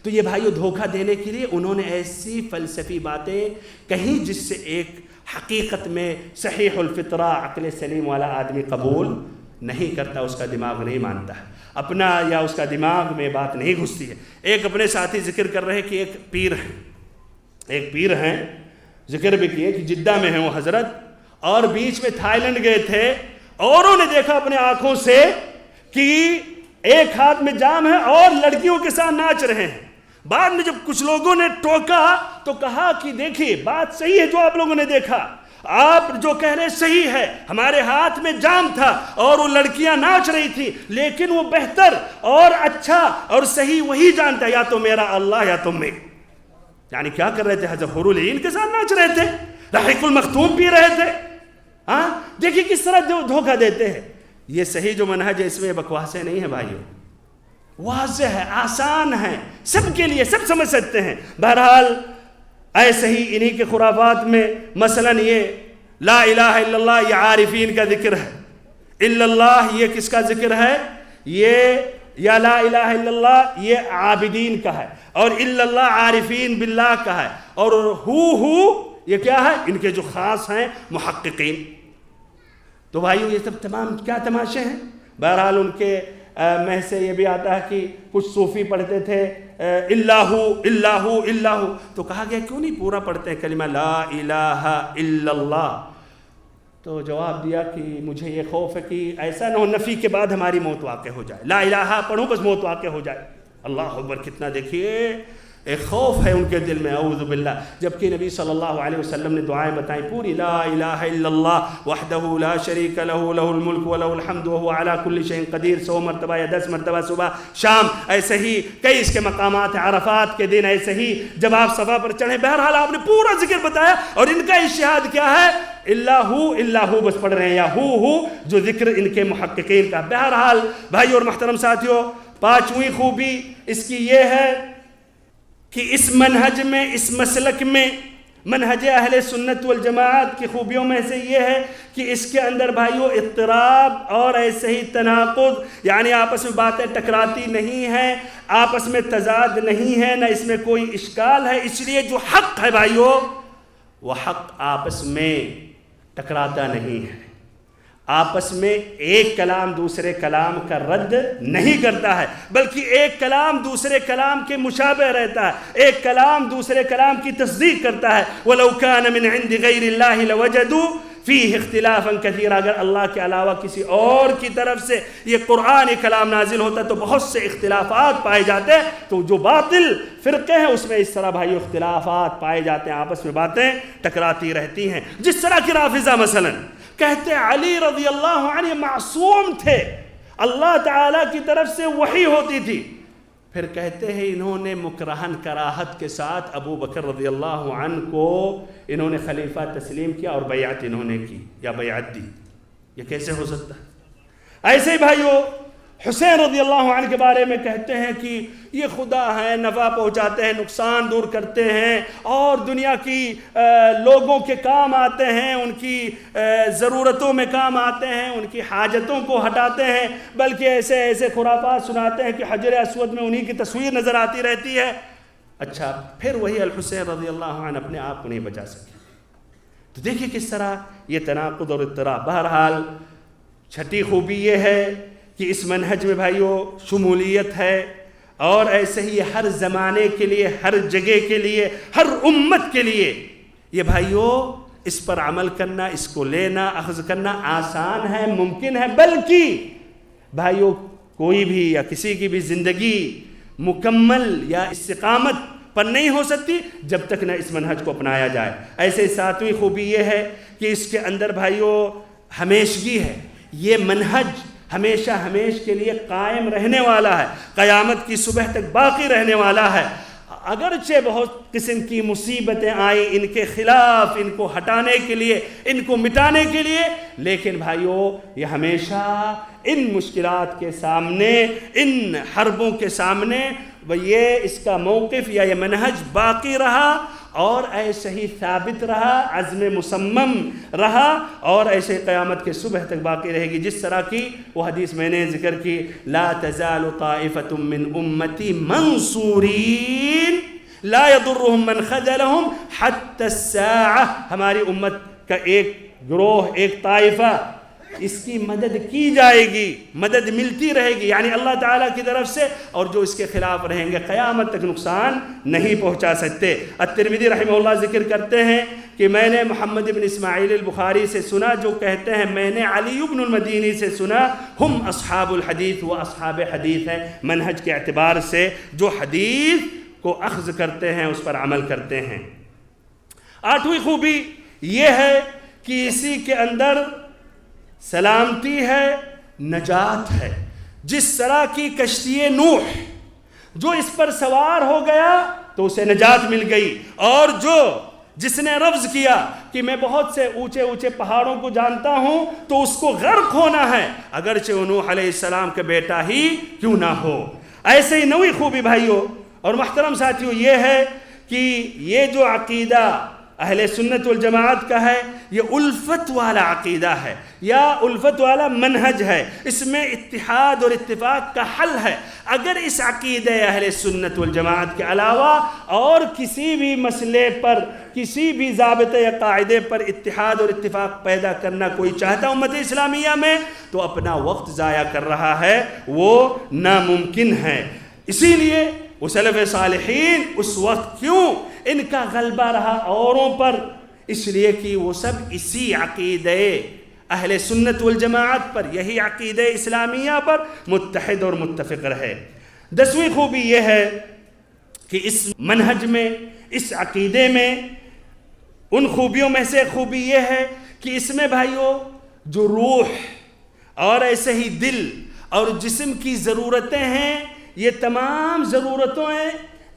[SPEAKER 1] تو یہ بھائیو دھوکہ دینے کے لیے انہوں نے ایسی فلسفی باتیں کہیں جس سے ایک حقیقت میں صحیح الفطرہ عقل سلیم والا آدمی قبول نہیں کرتا، اس کا دماغ نہیں مانتا ہے اپنا، یا اس کا دماغ میں بات نہیں گھستی ہے. ایک اپنے ساتھی ذکر کر رہے کہ ایک پیر ہیں، ذکر بھی کیے کہ جدہ میں ہیں وہ حضرت، اور بیچ میں تھائی لینڈ گئے تھے، اور انہوں نے دیکھا اپنے آنکھوں سے کہ ایک ہاتھ میں جام ہے اور لڑکیوں کے ساتھ ناچ رہے ہیں. بعد میں جب کچھ لوگوں نے ٹوکا تو کہا کہ دیکھیے بات صحیح ہے جو آپ لوگوں نے دیکھا، آپ جو کہہ رہے صحیح ہے، ہمارے ہاتھ میں جام تھا اور وہ لڑکیاں ناچ رہی تھی، لیکن وہ بہتر اور اچھا اور صحیح وہی جانتا ہے، یا تو میرا اللہ یا تم میں. یعنی کیا کر رہے تھے؟ حضرت حور العین کے ساتھ ناچ رہے تھے، رحیق المختوم پی رہے تھے. ہاں دیکھیے کس طرح دھوکہ دیتے ہیں. یہ صحیح جو منہج ہے اس میں بکواسیں نہیں ہیں بھائیو، واضح ہے، آسان ہے، سب کے لیے، سب سمجھ سکتے ہیں. بہرحال ایسے ہی انہی کے خرافات میں مثلا یہ لا الہ الا اللہ یہ عارفین کا ذکر ہے. الا اللہ یہ کس کا ذکر ہے؟ یہ یا لا الہ الا اللہ یہ عابدین کا ہے، اور الا اللہ عارفین باللہ کا ہے، اور ہو یہ کیا ہے؟ ان کے جو خاص ہیں محققین. تو بھائیو یہ سب تمام کیا تماشے ہیں. بہرحال ان کے میں سے یہ بھی آتا ہے کہ کچھ صوفی پڑھتے تھے اللہ اللہ اللہ، تو کہا گیا کیوں نہیں پورا پڑھتے ہیں کلمہ لا الہ الا اللہ؟ تو جواب دیا کہ مجھے یہ خوف ہے کہ ایسا نہ ہو نفی کے بعد ہماری موت واقع ہو جائے. لا الہ پڑھوں بس موت واقع ہو جائے. اللہ اکبر. کتنا دیکھیے ایک خوف ہے ان کے دل میں، اعوذ باللہ. جبکہ نبی صلی اللہ علیہ وسلم نے دعائیں بتائیں پوری، لا الہ الا اللہ وحدہ لا شریک لہ لہ الملک ولہ الحمد وہو علی کل شیء قدیر، 100 مرتبہ یا 10 مرتبہ صبح شام. ایسے ہی کئی اس کے مقامات ہیں، عرفات کے دن ایسے ہی جب آپ صفا پر چڑھیں. بہرحال آپ نے پورا ذکر بتایا. اور ان کا اجتہاد کیا ہے؟ اللہ ہو بس پڑھ رہے ہیں، یا ہو جو ذکر ان کے محققین کا. بہرحال بھائی اور محترم ساتھیوں، پانچویں خوبی اس کی یہ ہے کہ اس منہج میں، اس مسلک میں، منہج اہل سنت والجماعت کی خوبیوں میں سے یہ ہے کہ اس کے اندر بھائیوں اضطراب اور ایسے ہی تناقض، یعنی آپس میں باتیں ٹکراتی نہیں ہیں، آپس میں تضاد نہیں ہے، نہ اس میں کوئی اشکال ہے. اس لیے جو حق ہے بھائیوں، وہ حق آپس میں ٹکراتا نہیں ہے، آپس میں ایک کلام دوسرے کلام کا رد نہیں کرتا ہے، بلکہ ایک کلام دوسرے کلام کے مشابہ رہتا ہے، ایک کلام دوسرے کلام کی تصدیق کرتا ہے. وَلَوْ كَانَ مِنْ عِنْدِ غَيْرِ اللَّهِ لَوَجَدُوا فِيهِ اخْتِلَافًا كَثِيرًا. اگر اللہ کے علاوہ کسی اور کی طرف سے یہ قرآن کلام نازل ہوتا تو بہت سے اختلافات پائے جاتے. تو جو باطل فرقے ہیں اس میں اس طرح بھائیو اختلافات پائے جاتے ہیں، آپس میں باتیں ٹکراتی رہتی ہیں. جس طرح کی رافضہ مثلا کہتے علی رضی اللہ عنہ معصوم تھے، اللہ تعالیٰ کی طرف سے وحی ہوتی تھی. پھر کہتے ہیں انہوں نے مکرہن کراہت کے ساتھ ابو بکر رضی اللہ عنہ کو انہوں نے خلیفہ تسلیم کیا اور بیعت انہوں نے کی یا بیعت دی. یہ کیسے ہو سکتا ہے؟ ایسے ہی بھائیو حسین رضی اللہ عنہ کے بارے میں کہتے ہیں کہ یہ خدا ہیں، نفع پہنچاتے ہیں، نقصان دور کرتے ہیں، اور دنیا کی لوگوں کے کام آتے ہیں، ان کی ضرورتوں میں کام آتے ہیں، ان کی حاجتوں کو ہٹاتے ہیں. بلکہ ایسے ایسے خرافات سناتے ہیں کہ حجر اسود میں انہی کی تصویر نظر آتی رہتی ہے. اچھا، پھر وہی الحسین رضی اللہ عنہ اپنے آپ کو نہیں بچا سکے. تو دیکھیے کس طرح یہ تناقض اور اضطراب. بہرحال چھٹی خوبی یہ ہے کہ اس منہج میں بھائیوں شمولیت ہے، اور ایسے ہی ہر زمانے کے لیے، ہر جگہ کے لیے، ہر امت کے لیے یہ بھائیوں اس پر عمل کرنا، اس کو لینا، اخذ کرنا آسان ہے، ممکن ہے. بلکہ بھائیوں کوئی بھی یا کسی کی بھی زندگی مکمل یا استقامت پر نہیں ہو سکتی جب تک نہ اس منہج کو اپنایا جائے. ایسے ساتویں خوبی یہ ہے کہ اس کے اندر بھائیوں ہمیشگی ہے. یہ منہج ہمیشہ ہمیش کے لیے قائم رہنے والا ہے، قیامت کی صبح تک باقی رہنے والا ہے. اگرچہ بہت قسم کی مصیبتیں آئیں ان کے خلاف، ان کو ہٹانے کے لیے، ان کو مٹانے کے لیے، لیکن بھائیوں یہ ہمیشہ ان مشکلات کے سامنے، ان حربوں کے سامنے یہ اس کا موقف یا یہ منہج باقی رہا، اور ایسے ہی ثابت رہا، عزم مصمم رہا، اور ایسے قیامت کے صبح تک باقی رہے گی. جس طرح کی وہ حدیث میں نے ذکر کی، لا تزال طائفة من امتی منصورین لا يضرهم من خذلهم حتى الساعة. ہماری امت کا ایک گروہ، ایک طائفہ، اس کی مدد کی جائے گی، مدد ملتی رہے گی، یعنی اللہ تعالیٰ کی طرف سے، اور جو اس کے خلاف رہیں گے قیامت تک نقصان نہیں پہنچا سکتے. الترمذی رحمہ اللہ ذکر کرتے ہیں کہ میں نے محمد بن اسماعیل البخاری سے سنا، جو کہتے ہیں میں نے علی بن المدینی سے سنا، ہم اصحاب الحدیث و اصحاب حدیث ہیں، منہج کے اعتبار سے جو حدیث کو اخذ کرتے ہیں اس پر عمل کرتے ہیں. آٹھویں خوبی یہ ہے کہ اسی کے اندر سلامتی ہے، نجات ہے. جس طرح کی کشتی نوح، جو اس پر سوار ہو گیا تو اسے نجات مل گئی، اور جس نے رفض کیا کہ میں بہت سے اونچے اونچے پہاڑوں کو جانتا ہوں تو اس کو غرق ہونا ہے، اگرچہ نوح علیہ السلام کا بیٹا ہی کیوں نہ ہو. ایسے ہی نویں خوبی بھائیوں اور محترم ساتھیوں یہ ہے کہ یہ جو عقیدہ اہل سنت والجماعت کا ہے، یہ الفت والا عقیدہ ہے یا الفت والا منہج ہے. اس میں اتحاد اور اتفاق کا حل ہے. اگر اس عقیدہ اہل سنت والجماعت کے علاوہ اور کسی بھی مسئلے پر، کسی بھی ضابطے یا قاعدے پر اتحاد اور اتفاق پیدا کرنا کوئی چاہتا امت اسلامیہ میں، تو اپنا وقت ضائع کر رہا ہے، وہ ناممکن ہے. اسی لیے وہ سلف صالحین اس وقت کیوں ان کا غلبہ رہا اوروں پر؟ اس لیے کہ وہ سب اسی عقیدہ اہل سنت والجماعت پر، یہی عقیدہ اسلامیہ پر متحد اور متفق رہے. 10ویں خوبی یہ ہے کہ اس منہج میں، اس عقیدے میں ان خوبیوں میں سے خوبی یہ ہے کہ اس میں بھائیوں جو روح اور ایسے ہی دل اور جسم کی ضرورتیں ہیں، یہ تمام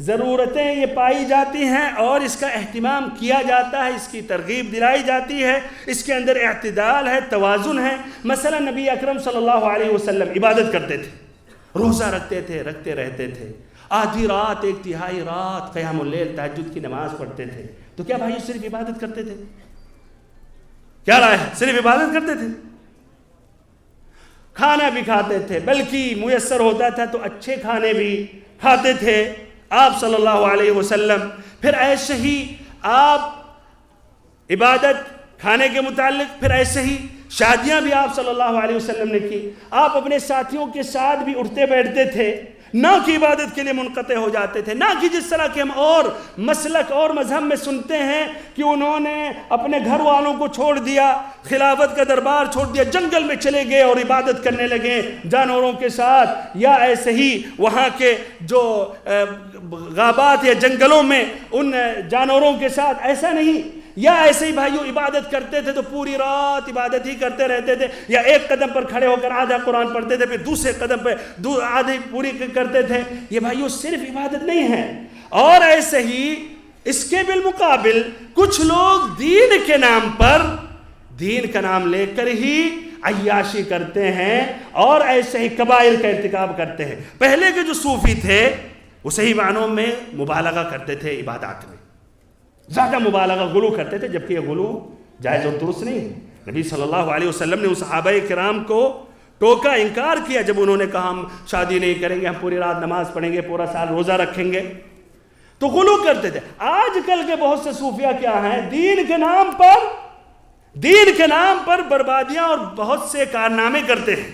[SPEAKER 1] ضرورتیں یہ پائی جاتی ہیں اور اس کا اہتمام کیا جاتا ہے، اس کی ترغیب دلائی جاتی ہے، اس کے اندر اعتدال ہے، توازن ہے۔ مثلا نبی اکرم صلی اللہ علیہ وسلم عبادت کرتے تھے، روزہ رکھتے تھے، رکھتے رہتے تھے، آدھی رات، ایک تہائی رات قیام اللیل تہجد کی نماز پڑھتے تھے۔ تو کیا بھائی صرف عبادت کرتے تھے؟ کیا رائے ہے؟ صرف عبادت کرتے تھے؟ کھانا بھی کھاتے تھے، بلکہ میسر ہوتا تھا تو اچھے کھانے بھی کھاتے تھے آپ صلی اللہ علیہ وسلم۔ پھر ایسے ہی آپ عبادت کھانے کے متعلق، پھر ایسے ہی شادیاں بھی آپ صلی اللہ علیہ وسلم نے کی۔ آپ اپنے ساتھیوں کے ساتھ بھی اٹھتے بیٹھتے تھے، نہ کہ عبادت کے لیے منقطع ہو جاتے تھے، نہ کہ جس طرح کہ ہم اور مسلک اور مذہب میں سنتے ہیں کہ انہوں نے اپنے گھر والوں کو چھوڑ دیا، خلافت کا دربار چھوڑ دیا، جنگل میں چلے گئے اور عبادت کرنے لگے جانوروں کے ساتھ، یا ایسے ہی وہاں کے جو غابات یا جنگلوں میں ان جانوروں کے ساتھ، ایسا نہیں۔ یا ایسے ہی بھائیوں عبادت کرتے تھے تو پوری رات عبادت ہی کرتے رہتے تھے، یا ایک قدم پر کھڑے ہو کر آدھا قرآن پڑھتے تھے، پھر دوسرے قدم پہ آدھی پوری کرتے تھے۔ یہ بھائیوں صرف عبادت نہیں ہے۔ اور ایسے ہی اس کے بالمقابل کچھ لوگ دین کے نام پر، دین کا نام لے کر ہی عیاشی کرتے ہیں اور ایسے ہی کبائر کا ارتکاب کرتے ہیں۔ پہلے کے جو صوفی تھے وہ صحیح معنوں میں مبالغہ کرتے تھے عبادات میں، زیادہ مبالغہ، غلو کرتے تھے، جبکہ یہ غلو جائز اور درست نہیں ہے۔ نبی صلی اللہ علیہ وسلم نے ان صحابہ کرام کو ٹوکا، انکار کیا جب انہوں نے کہا ہم شادی نہیں کریں گے، ہم پوری رات نماز پڑھیں گے، پورا سال روزہ رکھیں گے، تو غلو کرتے تھے۔ آج کل کے بہت سے صوفیہ کیا ہیں، دین کے نام پر بربادیاں اور بہت سے کارنامے کرتے ہیں،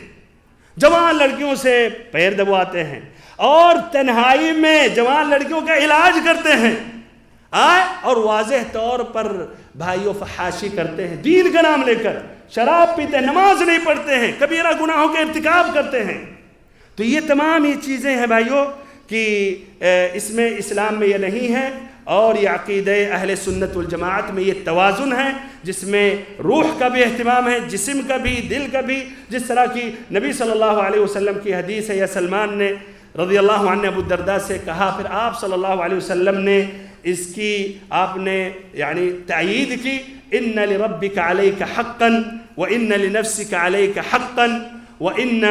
[SPEAKER 1] جوان لڑکیوں سے پیر دبواتے ہیں اور تنہائی میں جوان لڑکیوں کا علاج کرتے ہیں، اور واضح طور پر بھائیوں فحاشی کرتے ہیں، دین کا نام لے کر شراب پیتے ہیں، نماز نہیں پڑھتے ہیں، کبیرہ گناہوں کا ارتکاب کرتے ہیں۔ تو یہ تمام یہ چیزیں ہیں بھائیوں کہ اس میں اسلام میں یہ نہیں ہے، اور یہ عقیدہ اہل سنت والجماعت میں یہ توازن ہے، جس میں روح کا بھی اہتمام ہے، جسم کا بھی، دل کا بھی، جس طرح کی نبی صلی اللہ علیہ وسلم کی حدیث ہے، یا سلمان نے رضی اللہ عنہ ابو الدرداء سے کہا، پھر آپ صلی اللہ علیہ وسلم نے اس کی آپ نے یعنی تائید کی، ان لربک علیک حقا وان لنفسک علیک حقا وان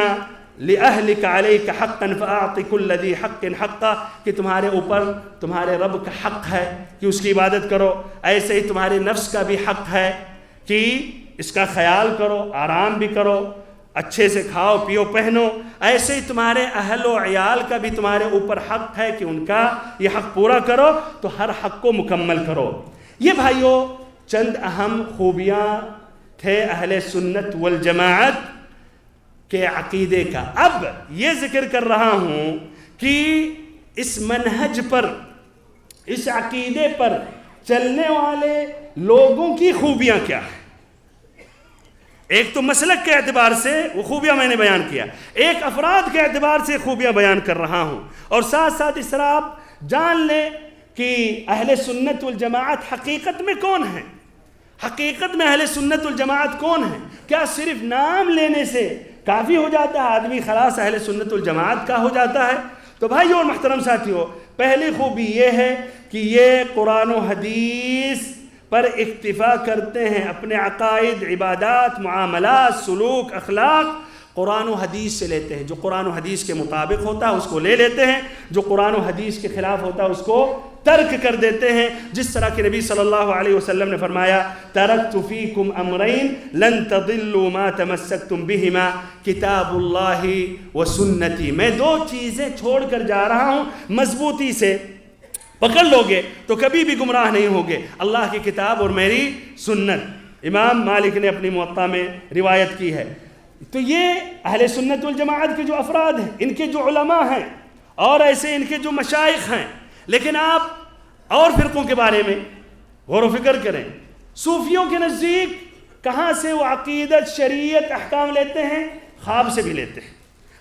[SPEAKER 1] لأہلک علیک حقا فاعط کل ذی حق حقا، کہ تمہارے اوپر تمہارے رب کا حق ہے کہ اس کی عبادت کرو، ایسے ہی تمہارے نفس کا بھی حق ہے کہ اس کا خیال کرو، آرام بھی کرو، اچھے سے کھاؤ پیو پہنو، ایسے ہی تمہارے اہل و عیال کا بھی تمہارے اوپر حق ہے کہ ان کا یہ حق پورا کرو، تو ہر حق کو مکمل کرو۔ یہ بھائیوں چند اہم خوبیاں تھے اہل سنت والجماعت کے عقیدے کا۔ اب یہ ذکر کر رہا ہوں کہ اس منہج پر، اس عقیدے پر چلنے والے لوگوں کی خوبیاں کیا ہیں۔ ایک تو مسلک کے اعتبار سے وہ خوبیاں میں نے بیان کیا، ایک افراد کے اعتبار سے خوبیاں بیان کر رہا ہوں، اور ساتھ ساتھ اس طرح آپ جان لیں کہ اہل سنت والجماعت حقیقت میں کون ہیں، حقیقت میں اہل سنت والجماعت کون ہیں۔ کیا صرف نام لینے سے کافی ہو جاتا ہے آدمی خلاص اہل سنت والجماعت کا ہو جاتا ہے؟ تو بھائیو اور محترم ساتھیو، پہلی خوبی یہ ہے کہ یہ قرآن و حدیث پر اکتفا کرتے ہیں، اپنے عقائد، عبادات، معاملات، سلوک، اخلاق قرآن و حدیث سے لیتے ہیں۔ جو قرآن و حدیث کے مطابق ہوتا ہے اس کو لے لیتے ہیں، جو قرآن و حدیث کے خلاف ہوتا ہے اس کو ترک کر دیتے ہیں۔ جس طرح کہ نبی صلی اللہ علیہ وسلم نے فرمایا، ترکت فیکم امرین لن تضلوا ما تمسکتم بہما کتاب اللہ و سنتی، میں دو چیزیں چھوڑ کر جا رہا ہوں، مضبوطی سے پکڑ لو گے تو کبھی بھی گمراہ نہیں ہوگے، اللہ کی کتاب اور میری سنت۔ امام مالک نے اپنی موطا میں روایت کی ہے۔ تو یہ اہل سنت والجماعت کے جو افراد ہیں، ان کے جو علماء ہیں اور ایسے ان کے جو مشائخ ہیں، لیکن آپ اور فرقوں کے بارے میں غور و فکر کریں۔ صوفیوں کے نزدیک کہاں سے وہ عقیدت، شریعت، احکام لیتے ہیں؟ خواب سے بھی لیتے ہیں۔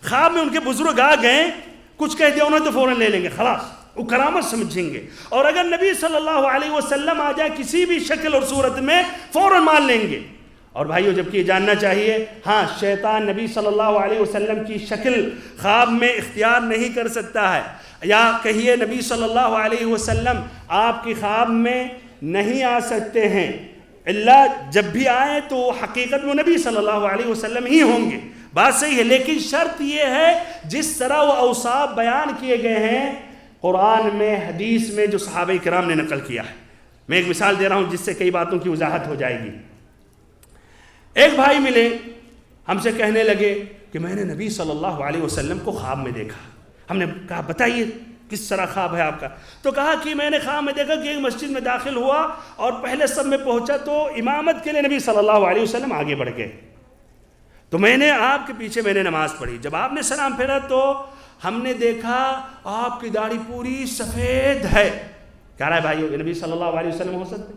[SPEAKER 1] خواب میں ان کے بزرگ آ گئے، کچھ کہہ دیا انہوں نے تو فوراً لے لیں گے، خلاص وہ کرامت سمجھیں گے. اور اگر نبی صلی اللہ علیہ وسلم آ جائے کسی بھی شکل اور صورت میں فوراً مان لیں گے. اور بھائیو جبکہ یہ جاننا چاہیے ہاں شیطان نبی صلی اللہ علیہ وسلم کی شکل خواب میں اختیار نہیں کر سکتا ہے، یا کہیے نبی صلی اللہ علیہ وسلم آپ کی خواب میں نہیں آ سکتے ہیں، اللہ جب بھی آئے تو حقیقت میں نبی صلی اللہ علیہ وسلم ہی ہوں گے. بات صحیح ہے، لیکن شرط یہ ہے جس طرح وہ اوصاف بیان کیے گئے ہیں قرآن میں حدیث میں جو صحابہ کرام نے نقل کیا ہے. میں ایک مثال دے رہا ہوں جس سے کئی باتوں کی وضاحت ہو جائے گی. ایک بھائی ملے ہم سے کہنے لگے کہ میں نے نبی صلی اللہ علیہ وسلم کو خواب میں دیکھا. ہم نے کہا بتائیے کس طرح خواب ہے آپ کا؟ تو کہا کہ میں نے خواب میں دیکھا کہ ایک مسجد میں داخل ہوا اور پہلے صف میں پہنچا تو امامت کے لیے نبی صلی اللہ علیہ وسلم آگے بڑھ گئے، تو میں نے آپ کے پیچھے میں نے نماز پڑھی. جب آپ نے سلام پھیرا تو ہم نے دیکھا آپ کی داڑھی پوری سفید ہے. کہہ رہا ہے بھائیو یہ نبی صلی اللہ علیہ وسلم ہو سکتے؟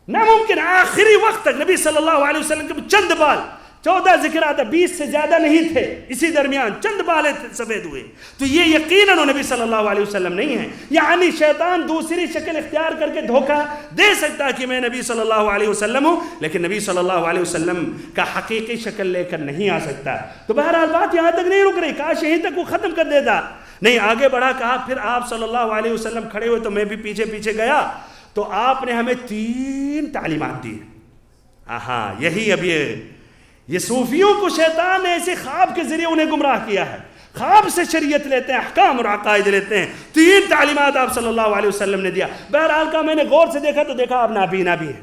[SPEAKER 1] ناممکن. آخری وقت تک نبی صلی اللہ علیہ وسلم کے چند بال 14 ذکر آتا 20 سے زیادہ نہیں تھے، اسی درمیان چند بال سفید ہوئے. تو یہ یقیناً نبی صلی اللہ علیہ وسلم نہیں ہے. یعنی شیطان دوسری شکل اختیار کر کے دھوکہ دے سکتا کہ میں نبی صلی اللہ علیہ وسلم ہوں، لیکن نبی صلی اللہ علیہ وسلم کا حقیقی شکل لے کر نہیں آ سکتا. تو بہرحال بات یہاں تک نہیں رک رہی، کاش یہیں تک وہ ختم کر دیتا. نہیں، آگے بڑھا. کہا پھر آپ صلی اللہ علیہ وسلم کھڑے ہوئے تو میں بھی پیچھے پیچھے گیا تو آپ نے ہمیں 3 تعلیمات دی. ہاں یہی اب یہ صوفیوں کو شیطان نے ایسے خواب کے ذریعے انہیں گمراہ کیا ہے. خواب سے شریعت لیتے ہیں، احکام اور عقائد لیتے ہیں. 3 تعلیمات آپ صلی اللہ علیہ وسلم نے دیا. بہرحال کا میں نے غور سے دیکھا تو دیکھا آپ نابینا بھی ہیں.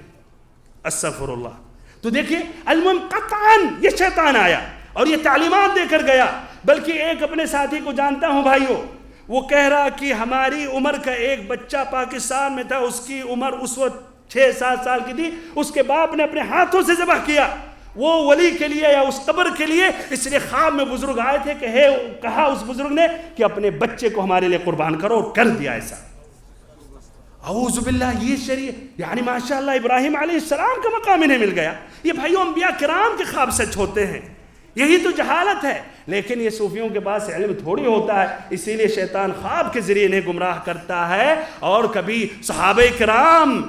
[SPEAKER 1] استغفر اللہ. تو دیکھیے المهم قطعاً یہ شیطان آیا اور یہ تعلیمات دے کر گیا. بلکہ ایک اپنے ساتھی کو جانتا ہوں بھائیو، وہ کہہ رہا کہ ہماری عمر کا ایک بچہ پاکستان میں تھا، اس کی عمر اس وقت 6-7 سال کی تھی، اس کے باپ نے اپنے ہاتھوں سے ذبح کیا وہ ولی کے لیے یا اس قبر کے لیے. اس لیے خواب میں بزرگ آئے تھے کہ کہا اس بزرگ نے کہ اپنے بچے کو ہمارے لیے قربان کرو، اور کر دیا ایسا. اعوذ باللہ. یہ شریعت یعنی ماشاءاللہ ابراہیم علیہ السلام کا مقام انہیں مل گیا. یہ بھائیو انبیاء کرام کے خواب سچ ہوتے ہیں. یہی تو جہالت ہے. لیکن یہ صوفیوں کے پاس علم تھوڑی ہوتا ہے، اسی لیے شیطان خواب کے ذریعے انہیں گمراہ کرتا ہے. اور کبھی صحابہ کرام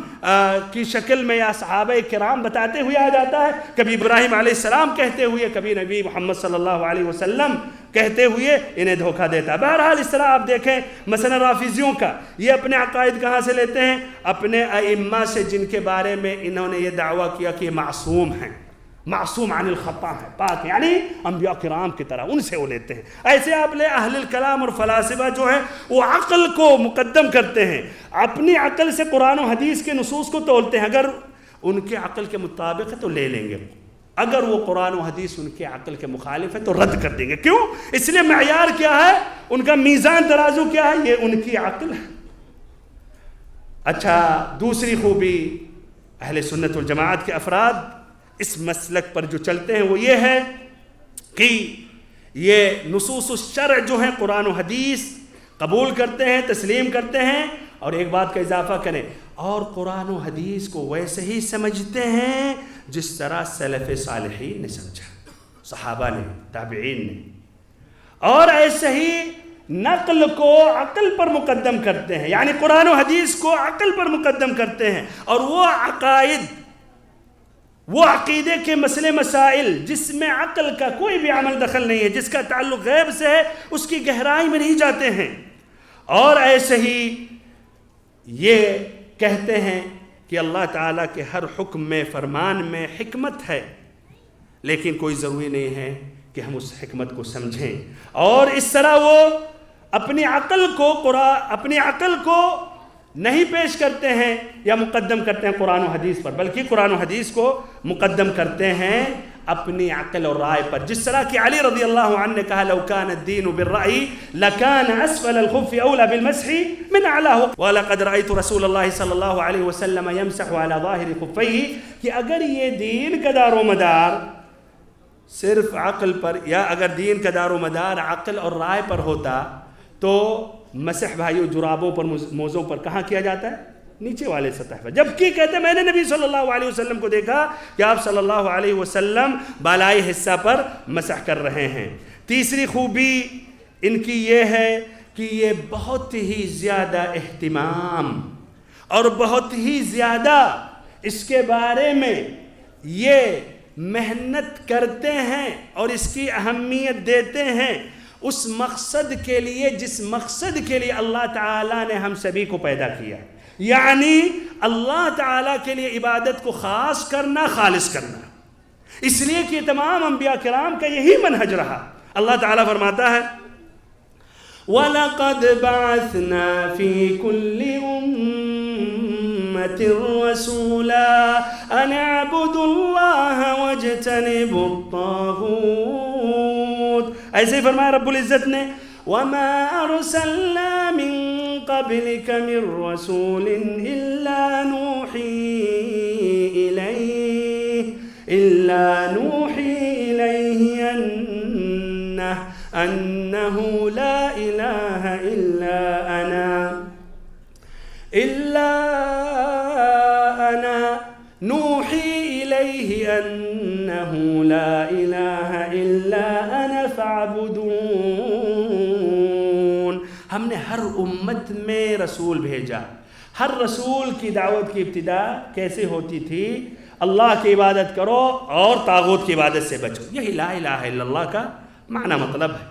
[SPEAKER 1] کی شکل میں یا صحابہ کرام بتاتے ہوئے آ جاتا ہے، کبھی ابراہیم علیہ السلام کہتے ہوئے، کبھی نبی محمد صلی اللہ علیہ وسلم کہتے ہوئے انہیں دھوکہ دیتا ہے. بہرحال اس طرح آپ دیکھیں مثلا رافضیوں کا یہ اپنے عقائد کہاں سے لیتے ہیں؟ اپنے ائمہ سے، جن کے بارے میں انہوں نے یہ دعویٰ کیا کہ معصوم ہیں، معصوم عن الخطا ہے، پاک، یعنی انبیاء کرام کی طرح ان سے وہ لیتے ہیں. ایسے آپ لے اہل الکلام اور فلاسفہ جو ہیں وہ عقل کو مقدم کرتے ہیں، اپنی عقل سے قرآن و حدیث کے نصوص کو تولتے ہیں. اگر ان کے عقل کے مطابق ہے تو لے لیں گے، اگر وہ قرآن و حدیث ان کے عقل کے مخالف ہے تو رد کر دیں گے. کیوں؟ اس لیے معیار کیا ہے ان کا، میزان ترازو کیا ہے؟ یہ ان کی عقل ہے. اچھا، دوسری خوبی اہل سنت والجماعت کے افراد اس مسلک پر جو چلتے ہیں وہ یہ ہے کہ یہ نصوص الشرع جو ہیں قرآن و حدیث قبول کرتے ہیں، تسلیم کرتے ہیں. اور ایک بات کا اضافہ کریں، اور قرآن و حدیث کو ویسے ہی سمجھتے ہیں جس طرح سلف صالحین نے سمجھا، صحابہ نے، تابعین نے. اور ایسے ہی نقل کو عقل پر مقدم کرتے ہیں، یعنی قرآن و حدیث کو عقل پر مقدم کرتے ہیں. اور وہ عقائد، وہ عقیدے کے مسئلے مسائل جس میں عقل کا کوئی بھی عمل دخل نہیں ہے، جس کا تعلق غیب سے ہے، اس کی گہرائی میں نہیں جاتے ہیں. اور ایسے ہی یہ کہتے ہیں کہ اللہ تعالیٰ کے ہر حکم میں، فرمان میں حکمت ہے، لیکن کوئی ضروری نہیں ہے کہ ہم اس حکمت کو سمجھیں. اور اس طرح وہ اپنی عقل کو نہیں پیش کرتے ہیں یا مقدم کرتے ہیں قرآن و حدیث پر، بلکہ قرآن و حدیث کو مقدم کرتے ہیں اپنی عقل اور رائے پر. جس طرح کہ علی رضی اللہ عنہ نے کہا لو کان الدین بالرأی لکان اسفل الخف اولا بالمسح من اعلاہ ولقد رأیت رسول اللہ صلی اللہ علیہ وسلم یمسح على ظاہر خفیہ، کہ اگر یہ دین کا دار و مدار صرف عقل پر، یا اگر دین کا دار و مدار عقل اور رائے پر ہوتا تو مسح بھائیو جرابوں پر، موزوں پر کہاں کیا جاتا ہے؟ نیچے والے سطح پر. جبکہ کہتے ہیں میں نے نبی صلی اللہ علیہ وسلم کو دیکھا کہ آپ صلی اللہ علیہ وسلم بالائی حصہ پر مسح کر رہے ہیں. تیسری خوبی ان کی یہ ہے کہ یہ بہت ہی زیادہ اہتمام اور بہت ہی زیادہ اس کے بارے میں یہ محنت کرتے ہیں اور اس کی اہمیت دیتے ہیں اس مقصد کے لیے جس مقصد کے لیے اللہ تعالیٰ نے ہم سبھی کو پیدا کیا، یعنی اللہ تعالیٰ کے لیے عبادت کو خاص کرنا، خالص کرنا، اس لیے کہ تمام انبیاء کرام کا یہی منہج رہا۔ اللہ تعالیٰ فرماتا ہے وَلَقَدْ بَعَثْنَا فِي كُلِّ أُمَّةٍ رَسُولًا أَنِ اعْبُدُوا اللَّهَ وَاجْتَنِبُوا الطَّاغُوتَ، ایسے ہی فرمایا رب العزت نے وَمَا أَرْسَلْنَا مِن قَبْلِكَ مِن رَّسُولٍ إِلَّا نُوحِي إِلَيْهِ أَنَّهُ لا إله إلا أنا نوحي إليه أنه لا إله إلا أنا فاعبدون۔ ہم نے ہر امت میں رسول بھیجا، ہر رسول کی دعوت کی ابتدا کیسے ہوتی تھی؟ اللہ کی عبادت کرو اور طاغوت کی عبادت سے بچو، یہی لا الہ الا اللہ کا معنی مطلب ہے۔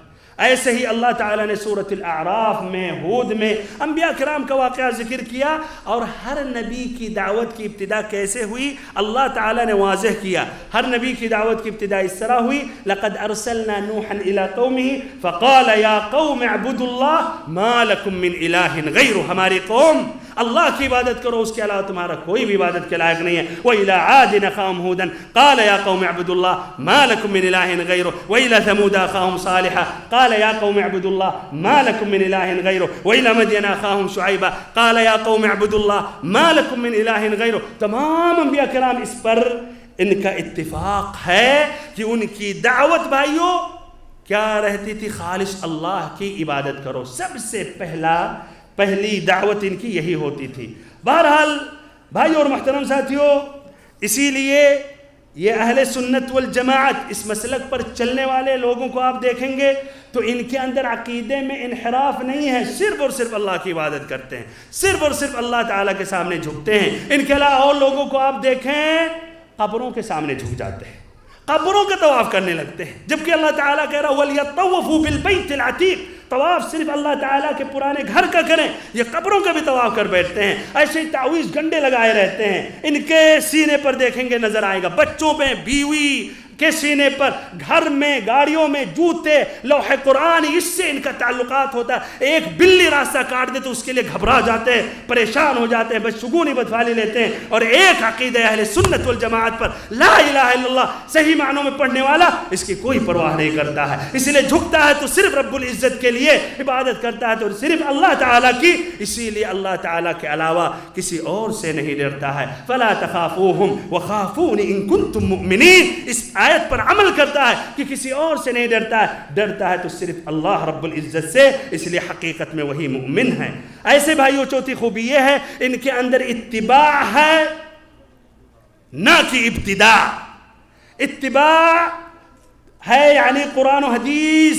[SPEAKER 1] ایسے ہی اللہ تعالیٰ نے سورۃ الاعراف میں، ہود میں انبیاء کرام کا واقعہ ذکر کیا، اور ہر نبی کی دعوت کی ابتدا کیسے ہوئی اللہ تعالیٰ نے واضح کیا۔ ہر نبی کی دعوت کی ابتدا اس طرح ہوئی لَقَدْ أَرْسَلْنَا نُوحًا إِلَىٰ قَوْمِهِ فَقَالَ يَا قَوْمِ اعْبُدُوا اللَّهَ مَا لَكُم مِّنْ إِلَٰهٍ غَيْرُهُ، ہماری قوم اللہ کی عبادت کرو، اس کے علاوہ تمہارا کوئی بھی عبادت کے لائق نہیں ہے۔ وَإِلَىٰ عَادٍ أَخَاهُمْ هُودًا قَالَ يَا قَوْمِ اعْبُدُوا اللَّهَ مَا لَكُم مِّنْ إِلَٰهٍ غَيْرُهُ وَإِلَىٰ ثَمُودَ أَخَاهُمْ صَالِحًا قَالَ يَا قَوْمِ اعْبُدُوا اللَّهَ مَا لَكُم مِّنْ إِلَٰهٍ غَيْرُهُ وَإِلَىٰ مَدْيَنَ أَخَاهُمْ شُعَيْبًا قَالَ يَا قَوْمِ اعْبُدُوا اللَّهَ مَا لَكُم مِّنْ إِلَٰهٍ غَيْرُهُ۔ تمام انبیاء کرام اس پر ان کا اتفاق ہے کہ ان کی دعوت بھائیوں کیا رہتی تھی؟ خالص اللہ کی عبادت کرو، سب سے پہلی دعوت ان کی یہی ہوتی تھی۔ بہرحال بھائیو اور محترم ساتھیو، اسی لیے یہ اہل سنت والجماعت اس مسلک پر چلنے والے لوگوں کو آپ دیکھیں گے تو ان کے اندر عقیدے میں انحراف نہیں ہے، صرف اور صرف اللہ کی عبادت کرتے ہیں، صرف اور صرف اللہ تعالیٰ کے سامنے جھکتے ہیں۔ ان کے علاوہ اور لوگوں کو آپ دیکھیں قبروں کے سامنے جھک جاتے ہیں، قبروں کا طواف کرنے لگتے ہیں، جبکہ اللہ تعالیٰ کہہ رہا وَلْيَطَّوَّفُوا بِالْبَيْتِ الْعَتِيقِ، طواف صرف اللہ تعالیٰ کے پرانے گھر کا کریں، یہ قبروں کا بھی طواف کر بیٹھتے ہیں۔ ایسے ہی تعویذ گنڈے لگائے رہتے ہیں، ان کے سینے پر دیکھیں گے نظر آئے گا، بچوں میں، بیوی کے سینے پر، گھر میں، گاڑیوں میں جوتے، لوح قرآن، اس سے ان کا تعلقات ہوتا ہے۔ ایک بلی راستہ کاٹ دے تو اس کے لیے گھبرا جاتے ہیں، پریشان ہو جاتے ہیں، بدشگونی بدفعلی لیتے ہیں۔ اور ایک عقیدہ اہل سنت والجماعت پر لا الہ الا اللہ صحیح معنوں میں پڑھنے والا اس کی کوئی پرواہ نہیں کرتا ہے، اس لیے جھکتا ہے تو صرف رب العزت کے لیے، عبادت کرتا ہے تو صرف اللہ تعالیٰ کی، اسی لیے اللہ تعالیٰ کے علاوہ کسی اور سے نہیں ڈرتا ہے۔ فلا تخافوہم وخافون ان کنتم مؤمنین، اس آیت پر عمل کرتا ہے کہ کسی اور سے نہیں ڈرتا ہے تو صرف اللہ رب العزت سے، اس لیے حقیقت میں وہی مومن ہے۔ ایسے بھائیوں چوتھی خوبی یہ ہے ان کے اندر اتباع ہے نہ کہ ابتداع۔ اتباع ہے یعنی قرآن و حدیث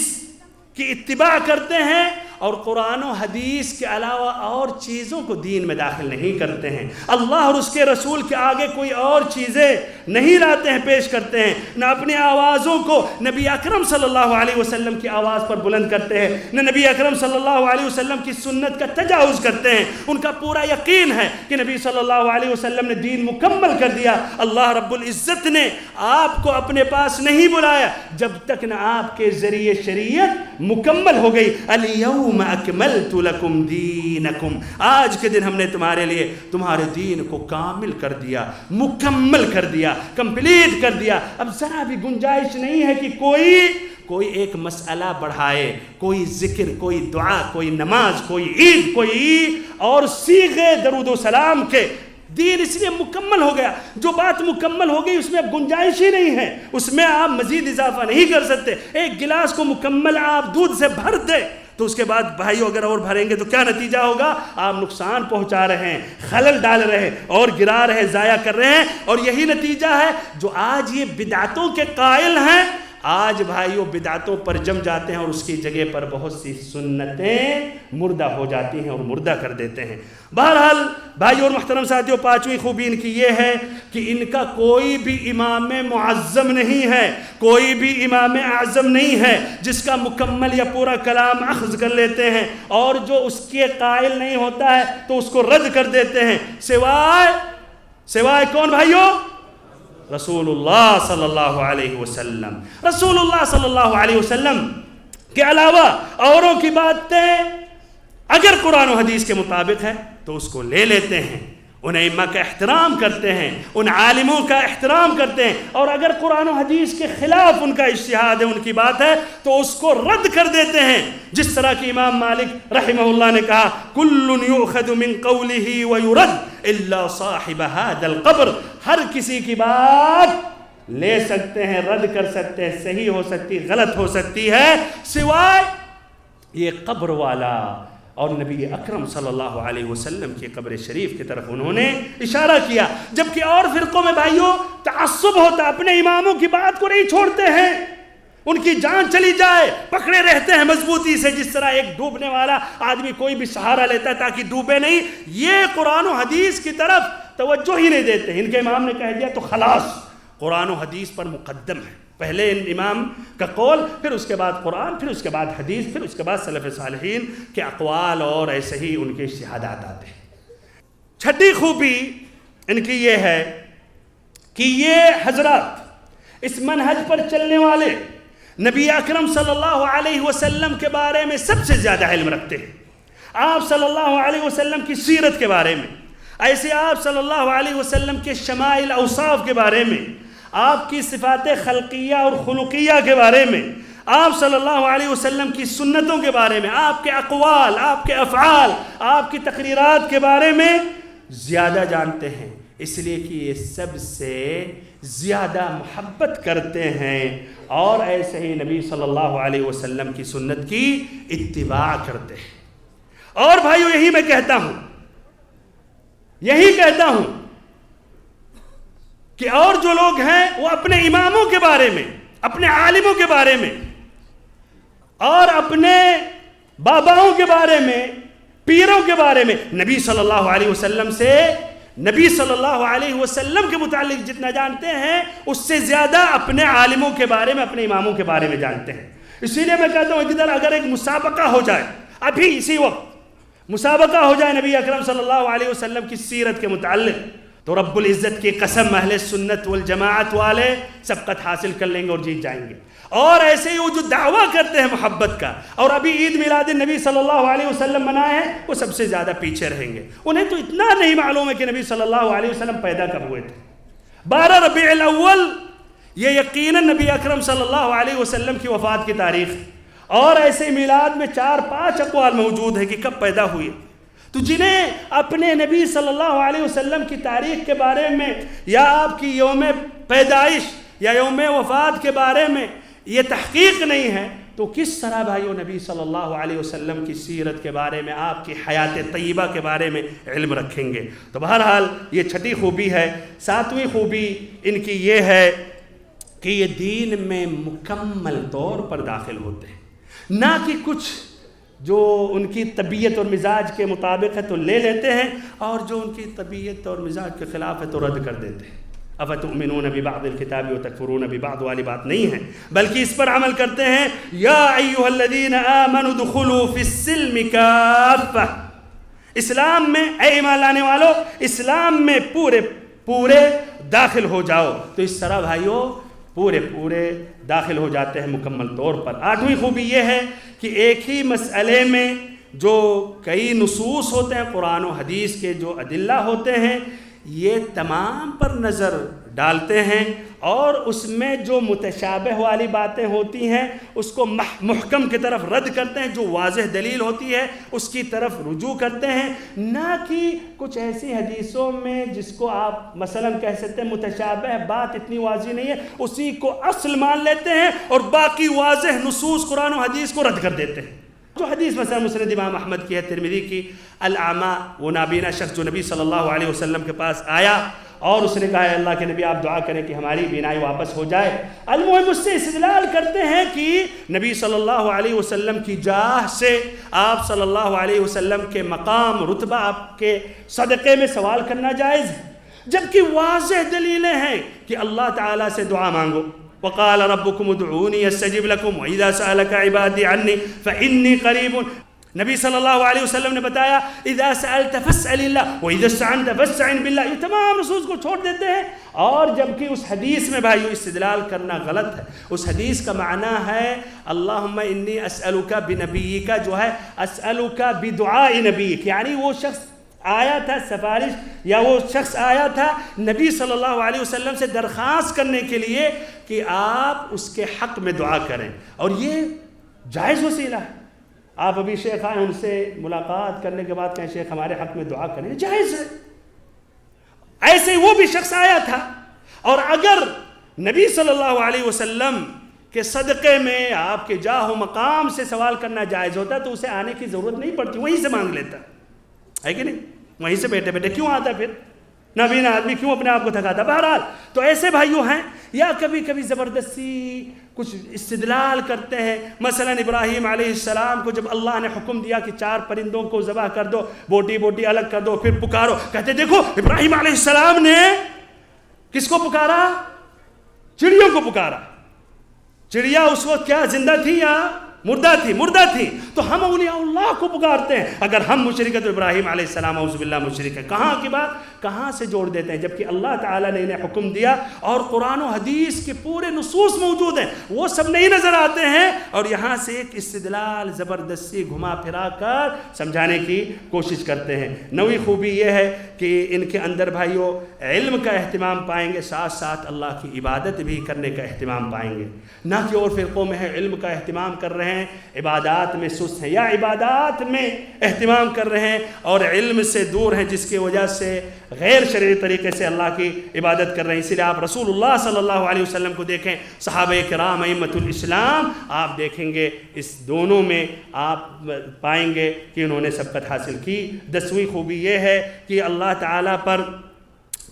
[SPEAKER 1] کی اتباع کرتے ہیں اور قرآن و حدیث کے علاوہ اور چیزوں کو دین میں داخل نہیں کرتے ہیں، اللہ اور اس کے رسول کے آگے کوئی اور چیزیں نہیں لاتے ہیں، پیش کرتے ہیں، نہ اپنی آوازوں کو نبی اکرم صلی اللہ علیہ وسلم کی آواز پر بلند کرتے ہیں، نہ نبی اکرم صلی اللہ علیہ وسلم کی سنت کا تجاوز کرتے ہیں۔ ان کا پورا یقین ہے کہ نبی صلی اللہ علیہ وسلم نے دین مکمل کر دیا، اللہ رب العزت نے آپ کو اپنے پاس نہیں بلایا جب تک نہ آپ کے ذریعے شریعت مکمل ہو گئی۔ الیوم اکملت لکم دینکم، آج کے دن ہم نے تمہارے لیے تمہارے دین کو کامل کر دیا، مکمل کر دیا، کمپلیٹ کر دیا۔ اب ذرا بھی گنجائش نہیں ہے کہ کوئی ایک مسئلہ بڑھائے، کوئی ذکر، کوئی دعا، کوئی نماز، کوئی عید، کوئی اور صیغے درود و سلام کے۔ دین اس لیے مکمل ہو گیا، جو بات مکمل ہو گئی اس میں اب گنجائش ہی نہیں ہے، اس میں آپ مزید اضافہ نہیں کر سکتے۔ ایک گلاس کو مکمل آپ دودھ سے بھر دیں تو اس کے بعد بھائیو اگر اور بھریں گے تو کیا نتیجہ ہوگا؟ آپ نقصان پہنچا رہے ہیں، خلل ڈال رہے ہیں اور گرا رہے ہیں، ضائع کر رہے ہیں۔ اور یہی نتیجہ ہے جو آج یہ بدعتوں کے قائل ہیں، آج بھائیوں بدعتوں پر جم جاتے ہیں اور اس کی جگہ پر بہت سی سنتیں مردہ ہو جاتی ہیں اور مردہ کر دیتے ہیں۔ بہرحال بھائیوں اور محترم ساتھیوں، پانچویں خوبی ان کی یہ ہے کہ ان کا کوئی بھی امام معظم نہیں ہے، کوئی بھی امام اعظم نہیں ہے جس کا مکمل یا پورا کلام اخذ کر لیتے ہیں اور جو اس کے قائل نہیں ہوتا ہے تو اس کو رد کر دیتے ہیں، سوائے کون بھائیوں؟ رسول اللہ صلی اللہ علیہ وسلم۔ رسول اللہ صلی اللہ علیہ وسلم کے علاوہ اوروں کی باتیں اگر قرآن و حدیث کے مطابق ہے تو اس کو لے لیتے ہیں، ان ائمہ کا احترام کرتے ہیں، ان عالموں کا احترام کرتے ہیں، اور اگر قرآن و حدیث کے خلاف ان کا اجتہاد ہے، ان کی بات ہے تو اس کو رد کر دیتے ہیں۔ جس طرح کہ امام مالک رحمہ اللہ نے کہا کل یؤخذ من قوله ویرد الا صاحب هذا القبر، ہر کسی کی بات لے سکتے ہیں، رد کر سکتے ہیں، صحیح ہو سکتی، غلط ہو سکتی ہے، سوائے یہ قبر والا۔ اور نبی اکرم صلی اللہ علیہ وسلم کی قبر شریف کی طرف انہوں نے اشارہ کیا، جبکہ اور فرقوں میں بھائیوں تعصب ہوتا، اپنے اماموں کی بات کو نہیں چھوڑتے ہیں، ان کی جان چلی جائے پکڑے رہتے ہیں مضبوطی سے، جس طرح ایک ڈوبنے والا آدمی کوئی بھی سہارا لیتا ہے تاکہ ڈوبے نہیں، یہ قرآن و حدیث کی طرف توجہ ہی نہیں دیتے۔ ان کے امام نے کہہ دیا تو خلاص، قرآن و حدیث پر مقدم ہے، پہلے امام کا قول، پھر اس کے بعد قرآن، پھر اس کے بعد حدیث، پھر اس کے بعد سلف صالحین کے اقوال، اور ایسے ہی ان کے اجتہادات آتے ہیں۔ چھٹی خوبی ان کی یہ ہے کہ یہ حضرات اس منہج پر چلنے والے نبی اکرم صلی اللہ علیہ وسلم کے بارے میں سب سے زیادہ علم رکھتے ہیں، آپ صلی اللہ علیہ وسلم کی سیرت کے بارے میں، ایسے آپ صلی اللہ علیہ وسلم کے شمائل اوصاف کے بارے میں، آپ کی صفات خلقیہ اور خلقیہ کے بارے میں، آپ صلی اللہ علیہ وسلم کی سنتوں کے بارے میں، آپ کے اقوال، آپ کے افعال، آپ کی تقریرات کے بارے میں زیادہ جانتے ہیں، اس لیے کہ یہ سب سے زیادہ محبت کرتے ہیں اور ایسے ہی نبی صلی اللہ علیہ وسلم کی سنت کی اتباع کرتے ہیں۔ اور بھائیو یہی میں کہتا ہوں کہ اور جو لوگ ہیں وہ اپنے اماموں کے بارے میں، اپنے عالموں کے بارے میں اور اپنے باباؤں کے بارے میں، پیروں کے بارے میں نبی صلی اللہ علیہ وسلم سے، نبی صلی اللہ علیہ وسلم کے متعلق جتنا جانتے ہیں اس سے زیادہ اپنے عالموں کے بارے میں، اپنے اماموں کے بارے میں جانتے ہیں۔ اسی لیے میں کہتا ہوں ادھر اگر ایک مسابقہ ہو جائے، ابھی اسی وقت مسابقہ ہو جائے نبی اکرم صلی اللہ علیہ وسلم کی سیرت کے متعلق، تو رب العزت کی قسم اہل سنت والجماعت والے سبقت حاصل کر لیں گے اور جیت جائیں گے۔ اور ایسے ہی وہ جو دعویٰ کرتے ہیں محبت کا اور ابھی عید میلاد النبی صلی اللہ علیہ وسلم منائے ہیں، وہ سب سے زیادہ پیچھے رہیں گے۔ انہیں تو اتنا نہیں معلوم ہے کہ نبی صلی اللہ علیہ وسلم پیدا کب ہوئے تھے۔ 12 ربیع الاول یہ یقیناً نبی اکرم صلی اللہ علیہ وسلم کی وفات کی تاریخ، اور ایسے میلاد میں 4-5 اقوال موجود ہیں کہ کب پیدا ہوئے۔ تو جنہیں اپنے نبی صلی اللہ علیہ وسلم کی تاریخ کے بارے میں یا آپ کی یوم پیدائش یا یوم وفات کے بارے میں یہ تحقیق نہیں ہے، تو کس طرح بھائیو نبی صلی اللہ علیہ وسلم کی سیرت کے بارے میں، آپ کی حیات طیبہ کے بارے میں علم رکھیں گے؟ تو بہرحال یہ چھٹی خوبی ہے۔ 7ویں خوبی ان کی یہ ہے کہ یہ دین میں مکمل طور پر داخل ہوتے ہیں، نہ کہ کچھ جو ان کی طبیعت اور مزاج کے مطابق ہے تو لے لیتے ہیں، اور جو ان کی طبیعت اور مزاج کے خلاف ہے تو رد کر دیتے ہیں۔ افتؤمنون ببعض الکتاب وتکفرون ببعض والی بات نہیں ہے، بلکہ اس پر عمل کرتے ہیں۔ یا ایھا الذین آمنوا ادخلوا فی السلم کافہ، اسلام میں، اے ایمان لانے والو، اسلام میں پورے داخل ہو جاؤ۔ تو اس طرح بھائیو پورے داخل ہو جاتے ہیں مکمل طور پر۔ 8ویں خوبی یہ ہے کہ ایک ہی مسئلے میں جو کئی نصوص ہوتے ہیں، قرآن و حدیث کے جو ادلہ ہوتے ہیں، یہ تمام پر نظر ڈالتے ہیں، اور اس میں جو متشابہ والی باتیں ہوتی ہیں اس کو محکم کی طرف رد کرتے ہیں، جو واضح دلیل ہوتی ہے اس کی طرف رجوع کرتے ہیں، نہ کہ کچھ ایسی حدیثوں میں جس کو آپ مثلاً کہہ سکتے ہیں متشابہ بات اتنی واضح نہیں ہے، اسی کو اصل مان لیتے ہیں اور باقی واضح نصوص قرآن و حدیث کو رد کر دیتے ہیں۔ جو حدیث مثلا مسند امام احمد کی ہے، ترمذی کی، الاعمى، وہ نابینا شخص جو نبی صلی اللہ علیہ وسلم کے پاس آیا اور اس نے کہا ہے اللہ کے نبی آپ دعا کریں کہ ہماری بینائی واپس ہو جائے۔ المهم اس سے استدلال کرتے ہیں کہ نبی صلی اللہ علیہ وسلم کی جاہ سے، آپ صلی اللہ علیہ وسلم کے مقام رتبہ، آپ کے صدقے میں سوال کرنا جائز ہے، جبکہ واضح دلیلیں ہیں کہ اللہ تعالیٰ سے دعا مانگو۔ وقال ربكم ادعوني استجب لكم واذا سالك عبادي عني فاني قريب۔ نبی صلی اللہ علیہ وسلم نے بتایا اذا سألت فاسأل اللہ واذا استعنت فاستعن باللہ، یہ تمام نصوص کو چھوڑ دیتے ہیں، اور جبکہ اس حدیث میں بھائیو استدلال کرنا غلط ہے۔ اس حدیث کا معنی ہے اللہم انی اسألک بنبیک، جو ہے اسألک بدعاء نبیک، یعنی وہ شخص آیا تھا سفارش، یا وہ شخص آیا تھا نبی صلی اللہ علیہ وسلم سے درخواست کرنے کے لیے کہ آپ اس کے حق میں دعا کریں، اور یہ جائز وسیلہ ہے۔ آپ ابھی شیخ آئے، ان سے ملاقات کرنے کے بعد کہیں شیخ ہمارے حق میں دعا کریں، جائز ہے۔ ایسے ہی وہ بھی شخص آیا تھا، اور اگر نبی صلی اللہ علیہ وسلم کے صدقے میں آپ کے جاہ و مقام سے سوال کرنا جائز ہوتا تو اسے آنے کی ضرورت نہیں پڑتی، وہیں سے مانگ لیتا ہے کہ نہیں؟ وہیں سے بیٹھے بیٹھے کیوں آتا پھر؟ نبینا آدمی کیوں اپنے آپ کو تھکاتا؟ بہرحال تو ایسے بھائیوں ہیں، یا کبھی کبھی زبردستی کچھ استدلال کرتے ہیں۔ مثلا ابراہیم علیہ السلام کو جب اللہ نے حکم دیا کہ 4 پرندوں کو ذبح کر دو، بوٹی بوٹی الگ کر دو، پھر پکارو، کہتے دیکھو ابراہیم علیہ السلام نے کس کو پکارا؟ چڑیوں کو پکارا۔ چڑیا اس وقت کیا زندہ تھی یا مردہ تھی؟ مردہ تھی۔ تو ہم اولیاء اللہ کو پکارتے ہیں، اگر ہم مشرک ہیں تو ابراہیم علیہ السلام اعوذ باللہ مشرک ہے۔ کہاں کی بات کہاں سے جوڑ دیتے ہیں، جبکہ اللہ تعالیٰ نے انہیں حکم دیا، اور قرآن و حدیث کے پورے نصوص موجود ہیں، وہ سب نہیں نظر آتے ہیں، اور یہاں سے ایک استدلال زبردستی گھما پھرا کر سمجھانے کی کوشش کرتے ہیں۔ نویں خوبی یہ ہے کہ ان کے اندر بھائیوں علم کا اہتمام پائیں گے، ساتھ ساتھ اللہ کی عبادت بھی کرنے کا اہتمام پائیں گے، نہ کہ اور فرقوں میں ہے علم کا اہتمام کر رہے ہیں عبادات میں سست ہیں، یا عبادات میں اہتمام کر رہے ہیں اور علم سے دور ہیں، جس کی وجہ سے غیر شرعی طریقے سے اللہ کی عبادت کر رہے ہیں۔ اسی لیے آپ رسول اللہ صلی اللہ علیہ وسلم کو دیکھیں، صحابہ کرام ائمۃ الاسلام، آپ دیکھیں گے اس دونوں میں آپ پائیں گے کہ انہوں نے سبقت حاصل کی۔ 10ویں خوبی یہ ہے کہ اللہ تعالیٰ پر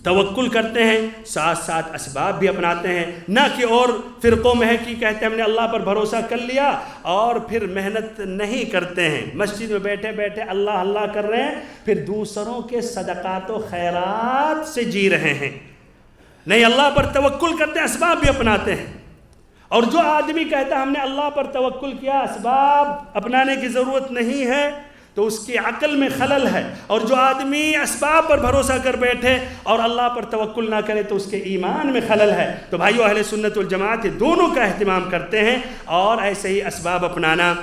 [SPEAKER 1] توکل کرتے ہیں، ساتھ ساتھ اسباب بھی اپناتے ہیں، نہ کہ اور فرقوں میں ہے کہ کہتے ہیں ہم نے اللہ پر بھروسہ کر لیا اور پھر محنت نہیں کرتے ہیں، مسجد میں بیٹھے بیٹھے اللہ اللہ کر رہے ہیں، پھر دوسروں کے صدقات و خیرات سے جی رہے ہیں۔ نہیں، اللہ پر توکل کرتے ہیں، اسباب بھی اپناتے ہیں۔ اور جو آدمی کہتا ہے ہم نے اللہ پر توکل کیا، اسباب اپنانے کی ضرورت نہیں ہے، تو اس کی عقل میں خلل ہے، اور جو آدمی اسباب پر بھروسہ کر بیٹھے اور اللہ پر توکل نہ کرے تو اس کے ایمان میں خلل ہے۔ تو بھائیو اہل سنت والجماعت دونوں کا اہتمام کرتے ہیں، اور ایسے ہی اسباب اپنانا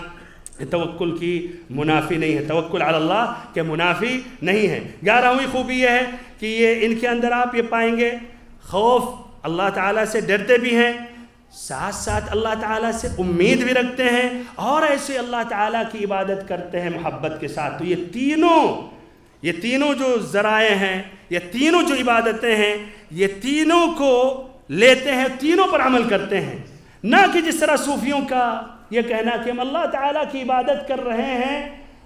[SPEAKER 1] توکل کی منافی نہیں ہے، توکل علی اللہ کے منافی نہیں ہے۔ 11ویں خوبی یہ ہے کہ یہ ان کے اندر آپ یہ پائیں گے خوف، اللہ تعالیٰ سے ڈرتے بھی ہیں، ساتھ ساتھ اللہ تعالیٰ سے امید بھی رکھتے ہیں، اور ایسے اللہ تعالیٰ کی عبادت کرتے ہیں محبت کے ساتھ۔ تو یہ تینوں جو ذرائع ہیں، یہ تینوں جو عبادتیں ہیں، یہ تینوں کو لیتے ہیں، تینوں پر عمل کرتے ہیں، نہ کہ جس طرح صوفیوں کا یہ کہنا کہ ہم اللہ تعالیٰ کی عبادت کر رہے ہیں،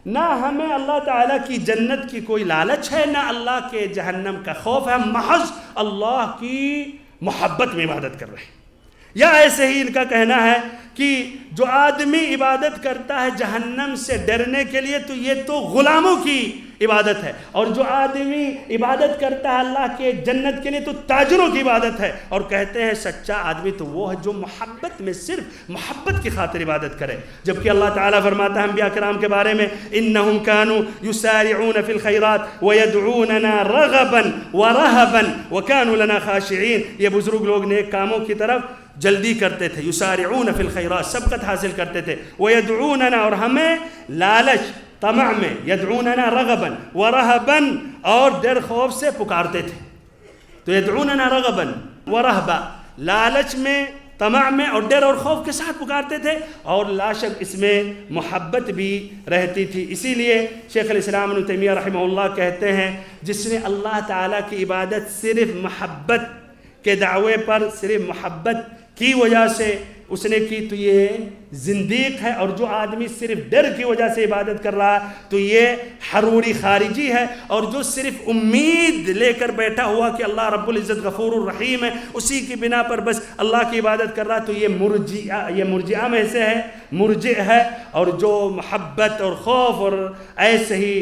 [SPEAKER 1] نہ ہمیں اللہ تعالیٰ کی جنت کی کوئی لالچ ہے، نہ اللہ کے جہنم کا خوف ہے، ہم محض اللہ کی محبت میں عبادت کر رہے ہیں۔ یا ایسے ہی ان کا کہنا ہے کہ جو آدمی عبادت کرتا ہے جہنم سے ڈرنے کے لیے تو یہ تو غلاموں کی عبادت ہے، اور جو آدمی عبادت کرتا ہے اللہ کے جنت کے لیے تو تاجروں کی عبادت ہے۔ اور کہتے ہیں سچا آدمی تو وہ ہے جو محبت میں صرف محبت کی خاطر عبادت کرے، جبکہ اللہ تعالیٰ فرماتا ہے انبیاء کرام کے بارے میں انہم کانوا یسارعون فی الخیرات ویدعوننا رغبا ورہبا وکانوا لنا خاشعین، یہ بزرگ لوگ نیک کاموں کی طرف جلدی کرتے تھے، یسارعون فی الخیرات، سبقت حاصل کرتے تھے، ویدعوننا، اور ہمیں لالچ طمع میں، یدعوننا رغبا ورہبا، اور ڈر خوف سے پکارتے تھے۔ تو یدعوننا رغبا ورہبا، لالچ میں، طمع میں اور ڈر اور خوف کے ساتھ پکارتے تھے، اور لا شک اس میں محبت بھی رہتی تھی۔ اسی لیے شیخ الاسلام ابن تیمیہ رحمہ اللہ کہتے ہیں جس نے اللہ تعالیٰ کی عبادت صرف محبت کے دعوے پر، صرف محبت کی وجہ سے اس نے کی تو یہ زندیق ہے، اور جو آدمی صرف ڈر کی وجہ سے عبادت کر رہا ہے تو یہ حروری خارجی ہے، اور جو صرف امید لے کر بیٹھا ہوا کہ اللہ رب العزت غفور الرحیم ہے اسی کی بنا پر بس اللہ کی عبادت کر رہا تو یہ مرجئہ میں سے ہے، مرجئ ہے، اور جو محبت اور خوف اور ایسے ہی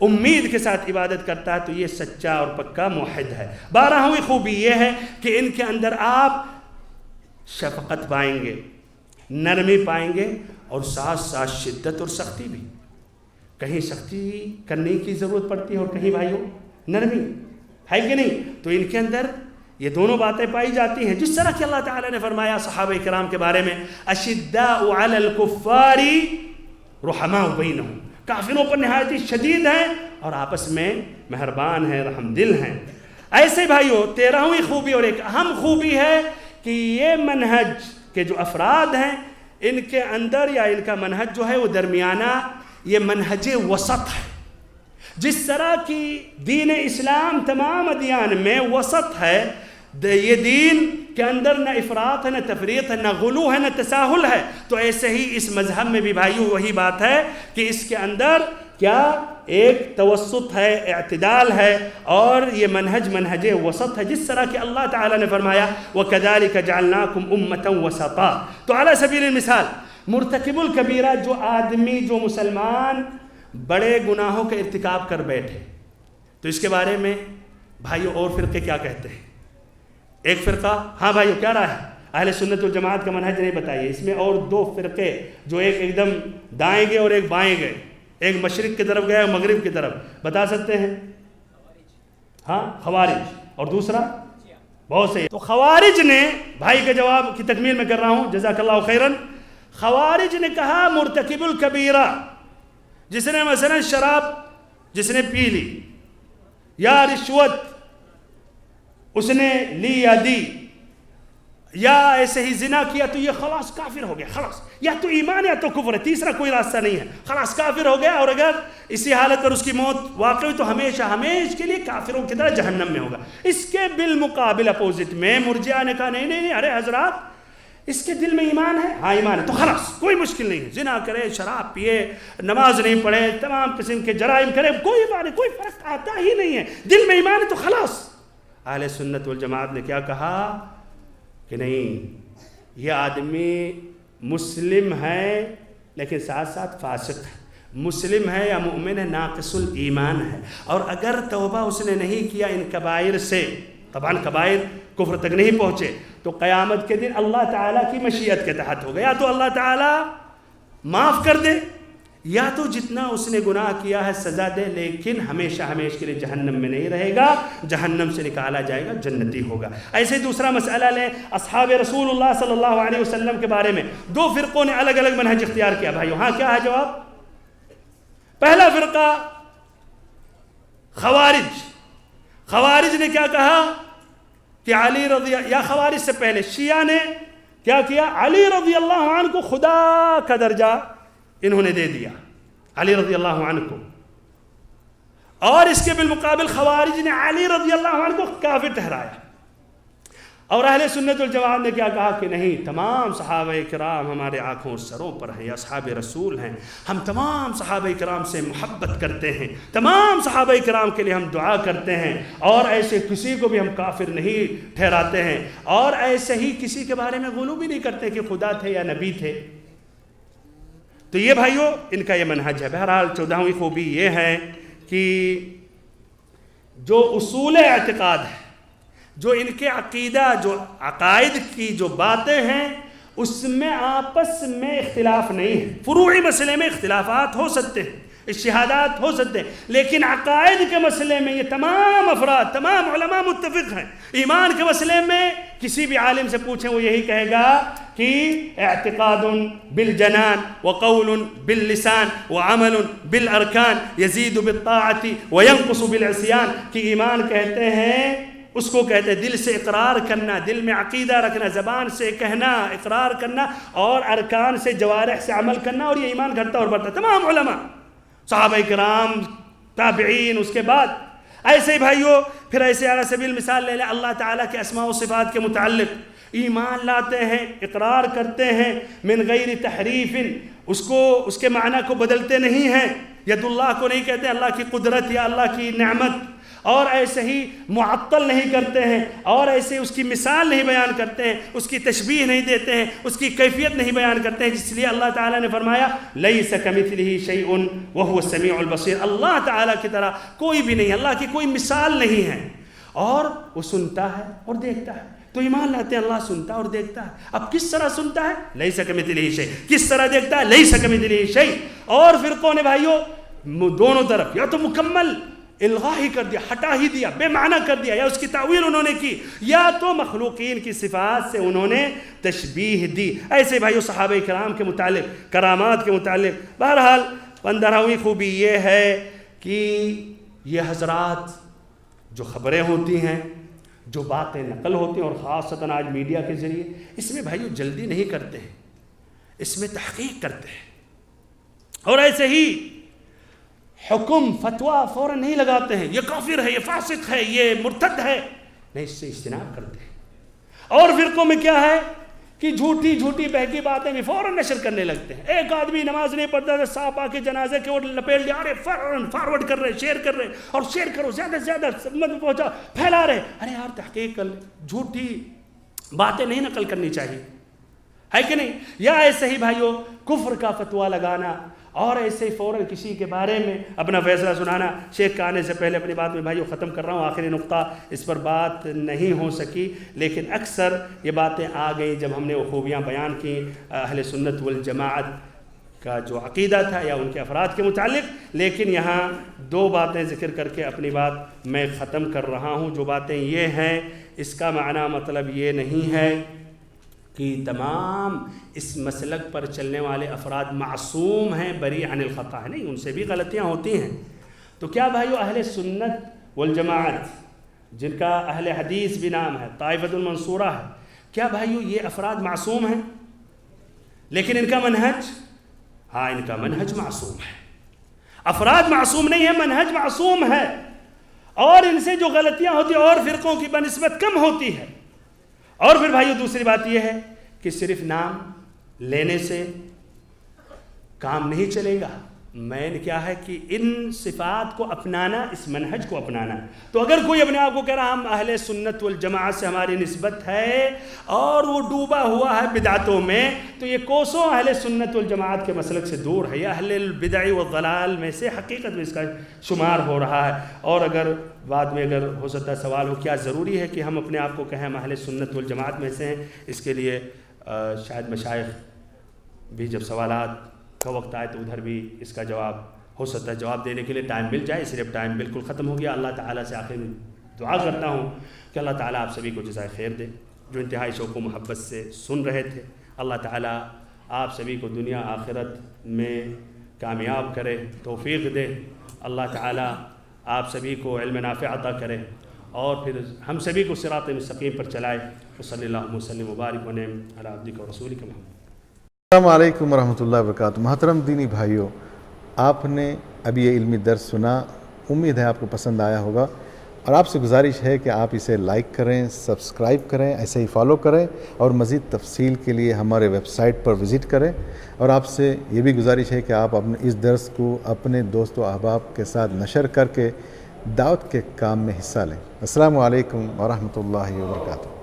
[SPEAKER 1] امید کے ساتھ عبادت کرتا ہے تو یہ سچا اور پکا موحد ہے۔ 12ویں خوبی یہ ہے کہ ان کے اندر آپ شفقت پائیں گے، نرمی پائیں گے، اور ساتھ ساتھ شدت اور سختی بھی۔ کہیں سختی کرنے کی ضرورت پڑتی ہے اور کہیں بھائیوں نرمی، ہے کہ نہیں؟ تو ان کے اندر یہ دونوں باتیں پائی جاتی ہیں، جس طرح کہ اللہ تعالیٰ نے فرمایا صحابہ کرام کے بارے میں اشداء علی الکفار رحماء بینہم، کافروں پر نہایت ہی شدید ہیں اور آپس میں مہربان ہیں، رحم دل ہیں۔ ایسے بھائیوں 13ویں خوبی اور ایک اہم خوبی ہے کہ یہ منہج کے جو افراد ہیں ان کے اندر یا ان کا منہج جو ہے وہ درمیانہ، یہ منہج وسط ہے۔ جس طرح کی دین اسلام تمام ادیان میں وسط ہے، یہ دین کے اندر نہ افراط ہے، نہ تفریط ہے، نہ غلو ہے، نہ تساہل ہے، تو ایسے ہی اس مذہب میں بھی بھائیوں وہی بات ہے کہ اس کے اندر کیا ایک توسط ہے، اعتدال ہے، اور یہ منہج وسط ہے، جس طرح کہ اللہ تعالیٰ نے فرمایا وَكَذَلِكَ جَعَلْنَاكُمْ أُمَّةً وَسَطًا۔ تو علی سبیل المثال مرتکب الکبیرہ جو آدمی، جو مسلمان بڑے گناہوں کے ارتکاب کر بیٹھے، تو اس کے بارے میں بھائیوں اور فرقے کیا کہتے ہیں؟ ایک فرقہ، ہاں بھائیوں کیا رہا ہے؟ اہل سنت والجماعت کا منہج نہیں بتائیے، اس میں اور دو فرقے جو ایک دم دائیں گئے اور ایک بائیں گئے، ایک مشرق کی طرف گیا اور مغرب کی طرف، بتا سکتے ہیں؟ ہاں خوارج، اور دوسرا بہت صحیح۔ تو خوارج نے، بھائی کے جواب کی تکمیل میں کر رہا ہوں جزاک اللہ خیراً، خوارج نے کہا مرتکب الکبیرہ، جس نے مثلا شراب جس نے پی لی، یا رشوت اس نے لی یا دی، یا ایسے ہی زنا کیا، تو یہ خلاص کافر ہو گیا، خلاص یا تو ایمان یا تو کفر ہے، تیسرا کوئی راستہ نہیں ہے، خلاص کافر ہو گیا، اور اگر اسی حالت پر اس کی موت واقع ہوئی تو ہمیشہ کے لیے کافروں کی طرح جہنم میں ہوگا۔ اس کے بالمقابل اپوزٹ میں مرجئہ نے کہا نہیں، ارے حضرات اس کے دل میں ایمان ہے، ہاں ایمان ہے تو خلاص کوئی مشکل نہیں ہے، زنا کرے، شراب پیے، نماز نہیں پڑھے، تمام قسم کے جرائم کرے، کوئی بات نہیں، کوئی فرق آتا ہی نہیں ہے، دل میں ایمان ہے تو خلاص۔ اہل سنت والجماعت نے کیا کہا کہ نہیں، یہ آدمی مسلم ہے لیکن ساتھ ساتھ فاسق ہے، مسلم ہے یا مومن ہے ناقص الایمان ہے، اور اگر توبہ اس نے نہیں کیا ان کبائر سے، طبعاً کبائر کفر تک نہیں پہنچے، تو قیامت کے دن اللہ تعالیٰ کی مشیت کے تحت ہوگا، یا تو اللہ تعالیٰ معاف کر دے، یا تو جتنا اس نے گناہ کیا ہے سزا دے، لیکن ہمیشہ کے لیے جہنم میں نہیں رہے گا، جہنم سے نکالا جائے گا، جنتی ہوگا۔ ایسے دوسرا مسئلہ لیں اصحاب رسول اللہ صلی اللہ علیہ وسلم کے بارے میں، دو فرقوں نے الگ الگ منہج اختیار کیا بھائیو، ہاں کیا ہے جواب؟ پہلا فرقہ خوارج نے کیا کہا کہ علی یا خوارج سے پہلے شیعہ نے کیا کیا؟ علی رضی اللہ عنہ کو خدا کا درجہ انہوں نے دے دیا، علی رضی اللہ عنہ کو، اور اس کے بالمقابل خوارج نے علی رضی اللہ عنہ کو کافر ٹھہرایا، اور اہل سنت والجماعت نے کیا کہا کہ نہیں، تمام صحابہ کرام ہمارے آنکھوں اور سروں پر ہیں، یا اصحاب رسول ہیں، ہم تمام صحابہ کرام سے محبت کرتے ہیں، تمام صحابہ کرام کے لیے ہم دعا کرتے ہیں، اور ایسے کسی کو بھی ہم کافر نہیں ٹھہراتے ہیں، اور ایسے ہی کسی کے بارے میں غلو بھی نہیں کرتے کہ خدا تھے یا نبی تھے۔ تو یہ بھائیوں ان کا یہ منہج ہے۔ بہرحال 14ویں خوبی یہ ہے کہ جو اصول اعتقاد ہے، جو ان کے عقیدہ، جو عقائد کی جو باتیں ہیں، اس میں آپس میں اختلاف نہیں ہے، فروعی مسئلے میں اختلافات ہو سکتے ہیں، اجتہادات ہو سکتے ہیں، لیکن عقائد کے مسئلے میں یہ تمام افراد، تمام علماء متفق ہیں۔ ایمان کے مسئلے میں کسی بھی عالم سے پوچھیں وہ یہی کہے گا کہ اعتقاد بالجنان وقول باللسان وعمل بالارکان یزید بالطاعت وینقص بالعصیان، کہ ایمان کہتے ہیں، اس کو کہتے ہیں دل سے اقرار کرنا، دل میں عقیدہ رکھنا، زبان سے کہنا، اقرار کرنا، اور ارکان سے، جوارح سے عمل کرنا، اور یہ ایمان گھٹتا اور بڑھتا۔ تمام علماء، صحابہ کرام، تابعین، اس کے بعد ایسے ہی بھائیوں پھر ایسے علی سبیل مثال لے لیں اللہ تعالیٰ کے اسماء و صفات کے متعلق، ایمان لاتے ہیں، اقرار کرتے ہیں، من غیر تحریف، اس کے معنی کو بدلتے نہیں ہیں، ید اللہ کو نہیں کہتے اللہ کی قدرت یا اللہ کی نعمت، اور ایسے ہی معطل نہیں کرتے ہیں، اور ایسے اس کی مثال نہیں بیان کرتے ہیں، اس کی تشبیہ نہیں دیتے ہیں، اس کی کیفیت نہیں بیان کرتے ہیں، جس لیے اللہ تعالیٰ نے فرمایا لیس کمثلہ شیء وہو السمیع البصیر، اللہ تعالیٰ کی طرح کوئی بھی نہیں، اللہ کی کوئی مثال نہیں ہے، اور وہ سنتا ہے اور دیکھتا ہے۔ تو ایمان لاتے ہیں اللہ سنتا اور دیکھتا ہے۔ اب کس طرح سنتا ہے؟ لیس کمثلہ شیء، کس طرح دیکھتا ہے؟ لیس کمثلہ شیء۔ اور فرقوں نے بھائیوں دونوں طرف یا تو مکمل الغا ہی کر دیا، ہٹا ہی دیا، بے معنی کر دیا، یا اس کی تعویل انہوں نے کی، یا تو مخلوقین کی صفات سے انہوں نے تشبیہ دی۔ ایسے بھائیو صحابہ کرام کے متعلق، کرامات کے متعلق، بہرحال 15ویں خوبی یہ ہے کہ یہ حضرات جو خبریں ہوتی ہیں، جو باتیں نقل ہوتی ہیں، اور خاصتاً آج میڈیا کے ذریعے، اس میں بھائیو جلدی نہیں کرتے ہیں، اس میں تحقیق کرتے ہیں، اور ایسے ہی حکم فتویٰ فوراً نہیں لگاتے ہیں، یہ کافر ہے، یہ فاسق ہے، یہ مرتد ہے، نہیں، اس سے اجتناب کرتے ہیں۔ اور فرقوں میں کیا ہے کہ جھوٹی بہکی باتیں بھی فوراً نشر کرنے لگتے ہیں۔ ایک آدمی نماز نہیں پڑھتا تھا، صاحب آ کے جنازے کے وہ لپیٹ لیا، ارے فوراً فارورڈ کر رہے، شیئر کر رہے، اور شیئر کرو، زیادہ سے زیادہ سمت پہنچا، پھیلا رہے۔ ارے یار تحقیق کر لے، جھوٹی باتیں نہیں نقل کرنی چاہیے، ہے کہ نہیں؟ یا ایسے ہی بھائیو کفر کا فتویٰ لگانا، اور ایسے ہی فوراً کسی کے بارے میں اپنا فیصلہ سنانا۔ شیخ کا آنے سے پہلے اپنی بات میں بھائیو ختم کر رہا ہوں، آخری نقطہ، اس پر بات نہیں ہو سکی، لیکن اکثر یہ باتیں آ گئیں جب ہم نے وہ خوبیاں بیان کی اہل سنت والجماعت کا جو عقیدہ تھا یا ان کے افراد کے متعلق، لیکن یہاں 2 باتیں ذکر کر کے اپنی بات میں ختم کر رہا ہوں۔ جو باتیں یہ ہیں، اس کا معنی مطلب یہ نہیں ہے کہ تمام اس مسلک پر چلنے والے افراد معصوم ہیں، بری عن الخطا ہے، نہیں، ان سے بھی غلطیاں ہوتی ہیں۔ تو کیا بھائیو اہل سنت والجماعت، جن کا اہل حدیث بھی نام ہے، طائفۃ المنصورہ ہے، کیا بھائیو یہ افراد معصوم ہیں؟ لیکن ان کا منہج، ہاں ان کا منہج معصوم ہے۔ افراد معصوم نہیں ہیں، منہج معصوم ہے، اور ان سے جو غلطیاں ہوتی ہیں اور فرقوں کی بنسبت کم ہوتی ہے۔ اور پھر بھائیو دوسری بات یہ ہے کہ صرف نام لینے سے کام نہیں چلے گا، مین کیا ہے کہ ان صفات کو اپنانا، اس منہج کو اپنانا۔ تو اگر کوئی اپنے آپ کو کہہ رہا ہم اہل سنت والجماعت سے ہماری نسبت ہے، اور وہ ڈوبا ہوا ہے بدعتوں میں، تو یہ کوسوں اہل سنت والجماعت کے مسلک سے دور ہے، یہ اہل البدع والضلال میں سے حقیقت میں اس کا شمار ہو رہا ہے۔ اور اگر بعد میں اگر ہو سکتا ہے سوال ہو کیا ضروری ہے کہ ہم اپنے آپ کو کہیں ہم اہل سنت والجماعت میں سے ہیں، اس کے لیے شاید مشائخ بھی جب سوالات کا وقت آئے تو ادھر بھی اس کا جواب ہو سکتا ہے، جواب دینے کے لیے ٹائم مل جائے، صرف ٹائم بالکل ختم ہو گیا۔ اللہ تعالیٰ سے آخر میں دعا کرتا ہوں کہ اللہ تعالیٰ آپ سبھی کو جزائے خیر دے، جو انتہائی شوق و محبت سے سن رہے تھے۔ اللہ تعالیٰ آپ سبھی کو دنیا آخرت میں کامیاب کرے، توفیق دے۔ اللہ تعالیٰ آپ سبھی کو علم نافع عطا کرے، اور پھر ہم سبھی کو صراط مستقیم پر چلائے۔ وصلی اللہ وسلم وبارک ونعم علی عبدک ورسولک محمد۔
[SPEAKER 2] السلام علیکم ورحمۃ اللہ وبرکاتہ۔ محترم دینی بھائیوں، آپ نے ابھی یہ علمی درس سنا، امید ہے آپ کو پسند آیا ہوگا، اور آپ سے گزارش ہے کہ آپ اسے لائک کریں، سبسکرائب کریں، ایسے ہی فالو کریں، اور مزید تفصیل کے لیے ہمارے ویب سائٹ پر وزٹ کریں۔ اور آپ سے یہ بھی گزارش ہے کہ آپ اپنے اس درس کو اپنے دوست و احباب کے ساتھ نشر کر کے دعوت کے کام میں حصہ لیں۔ السلام علیکم ورحمۃ اللہ وبرکاتہ۔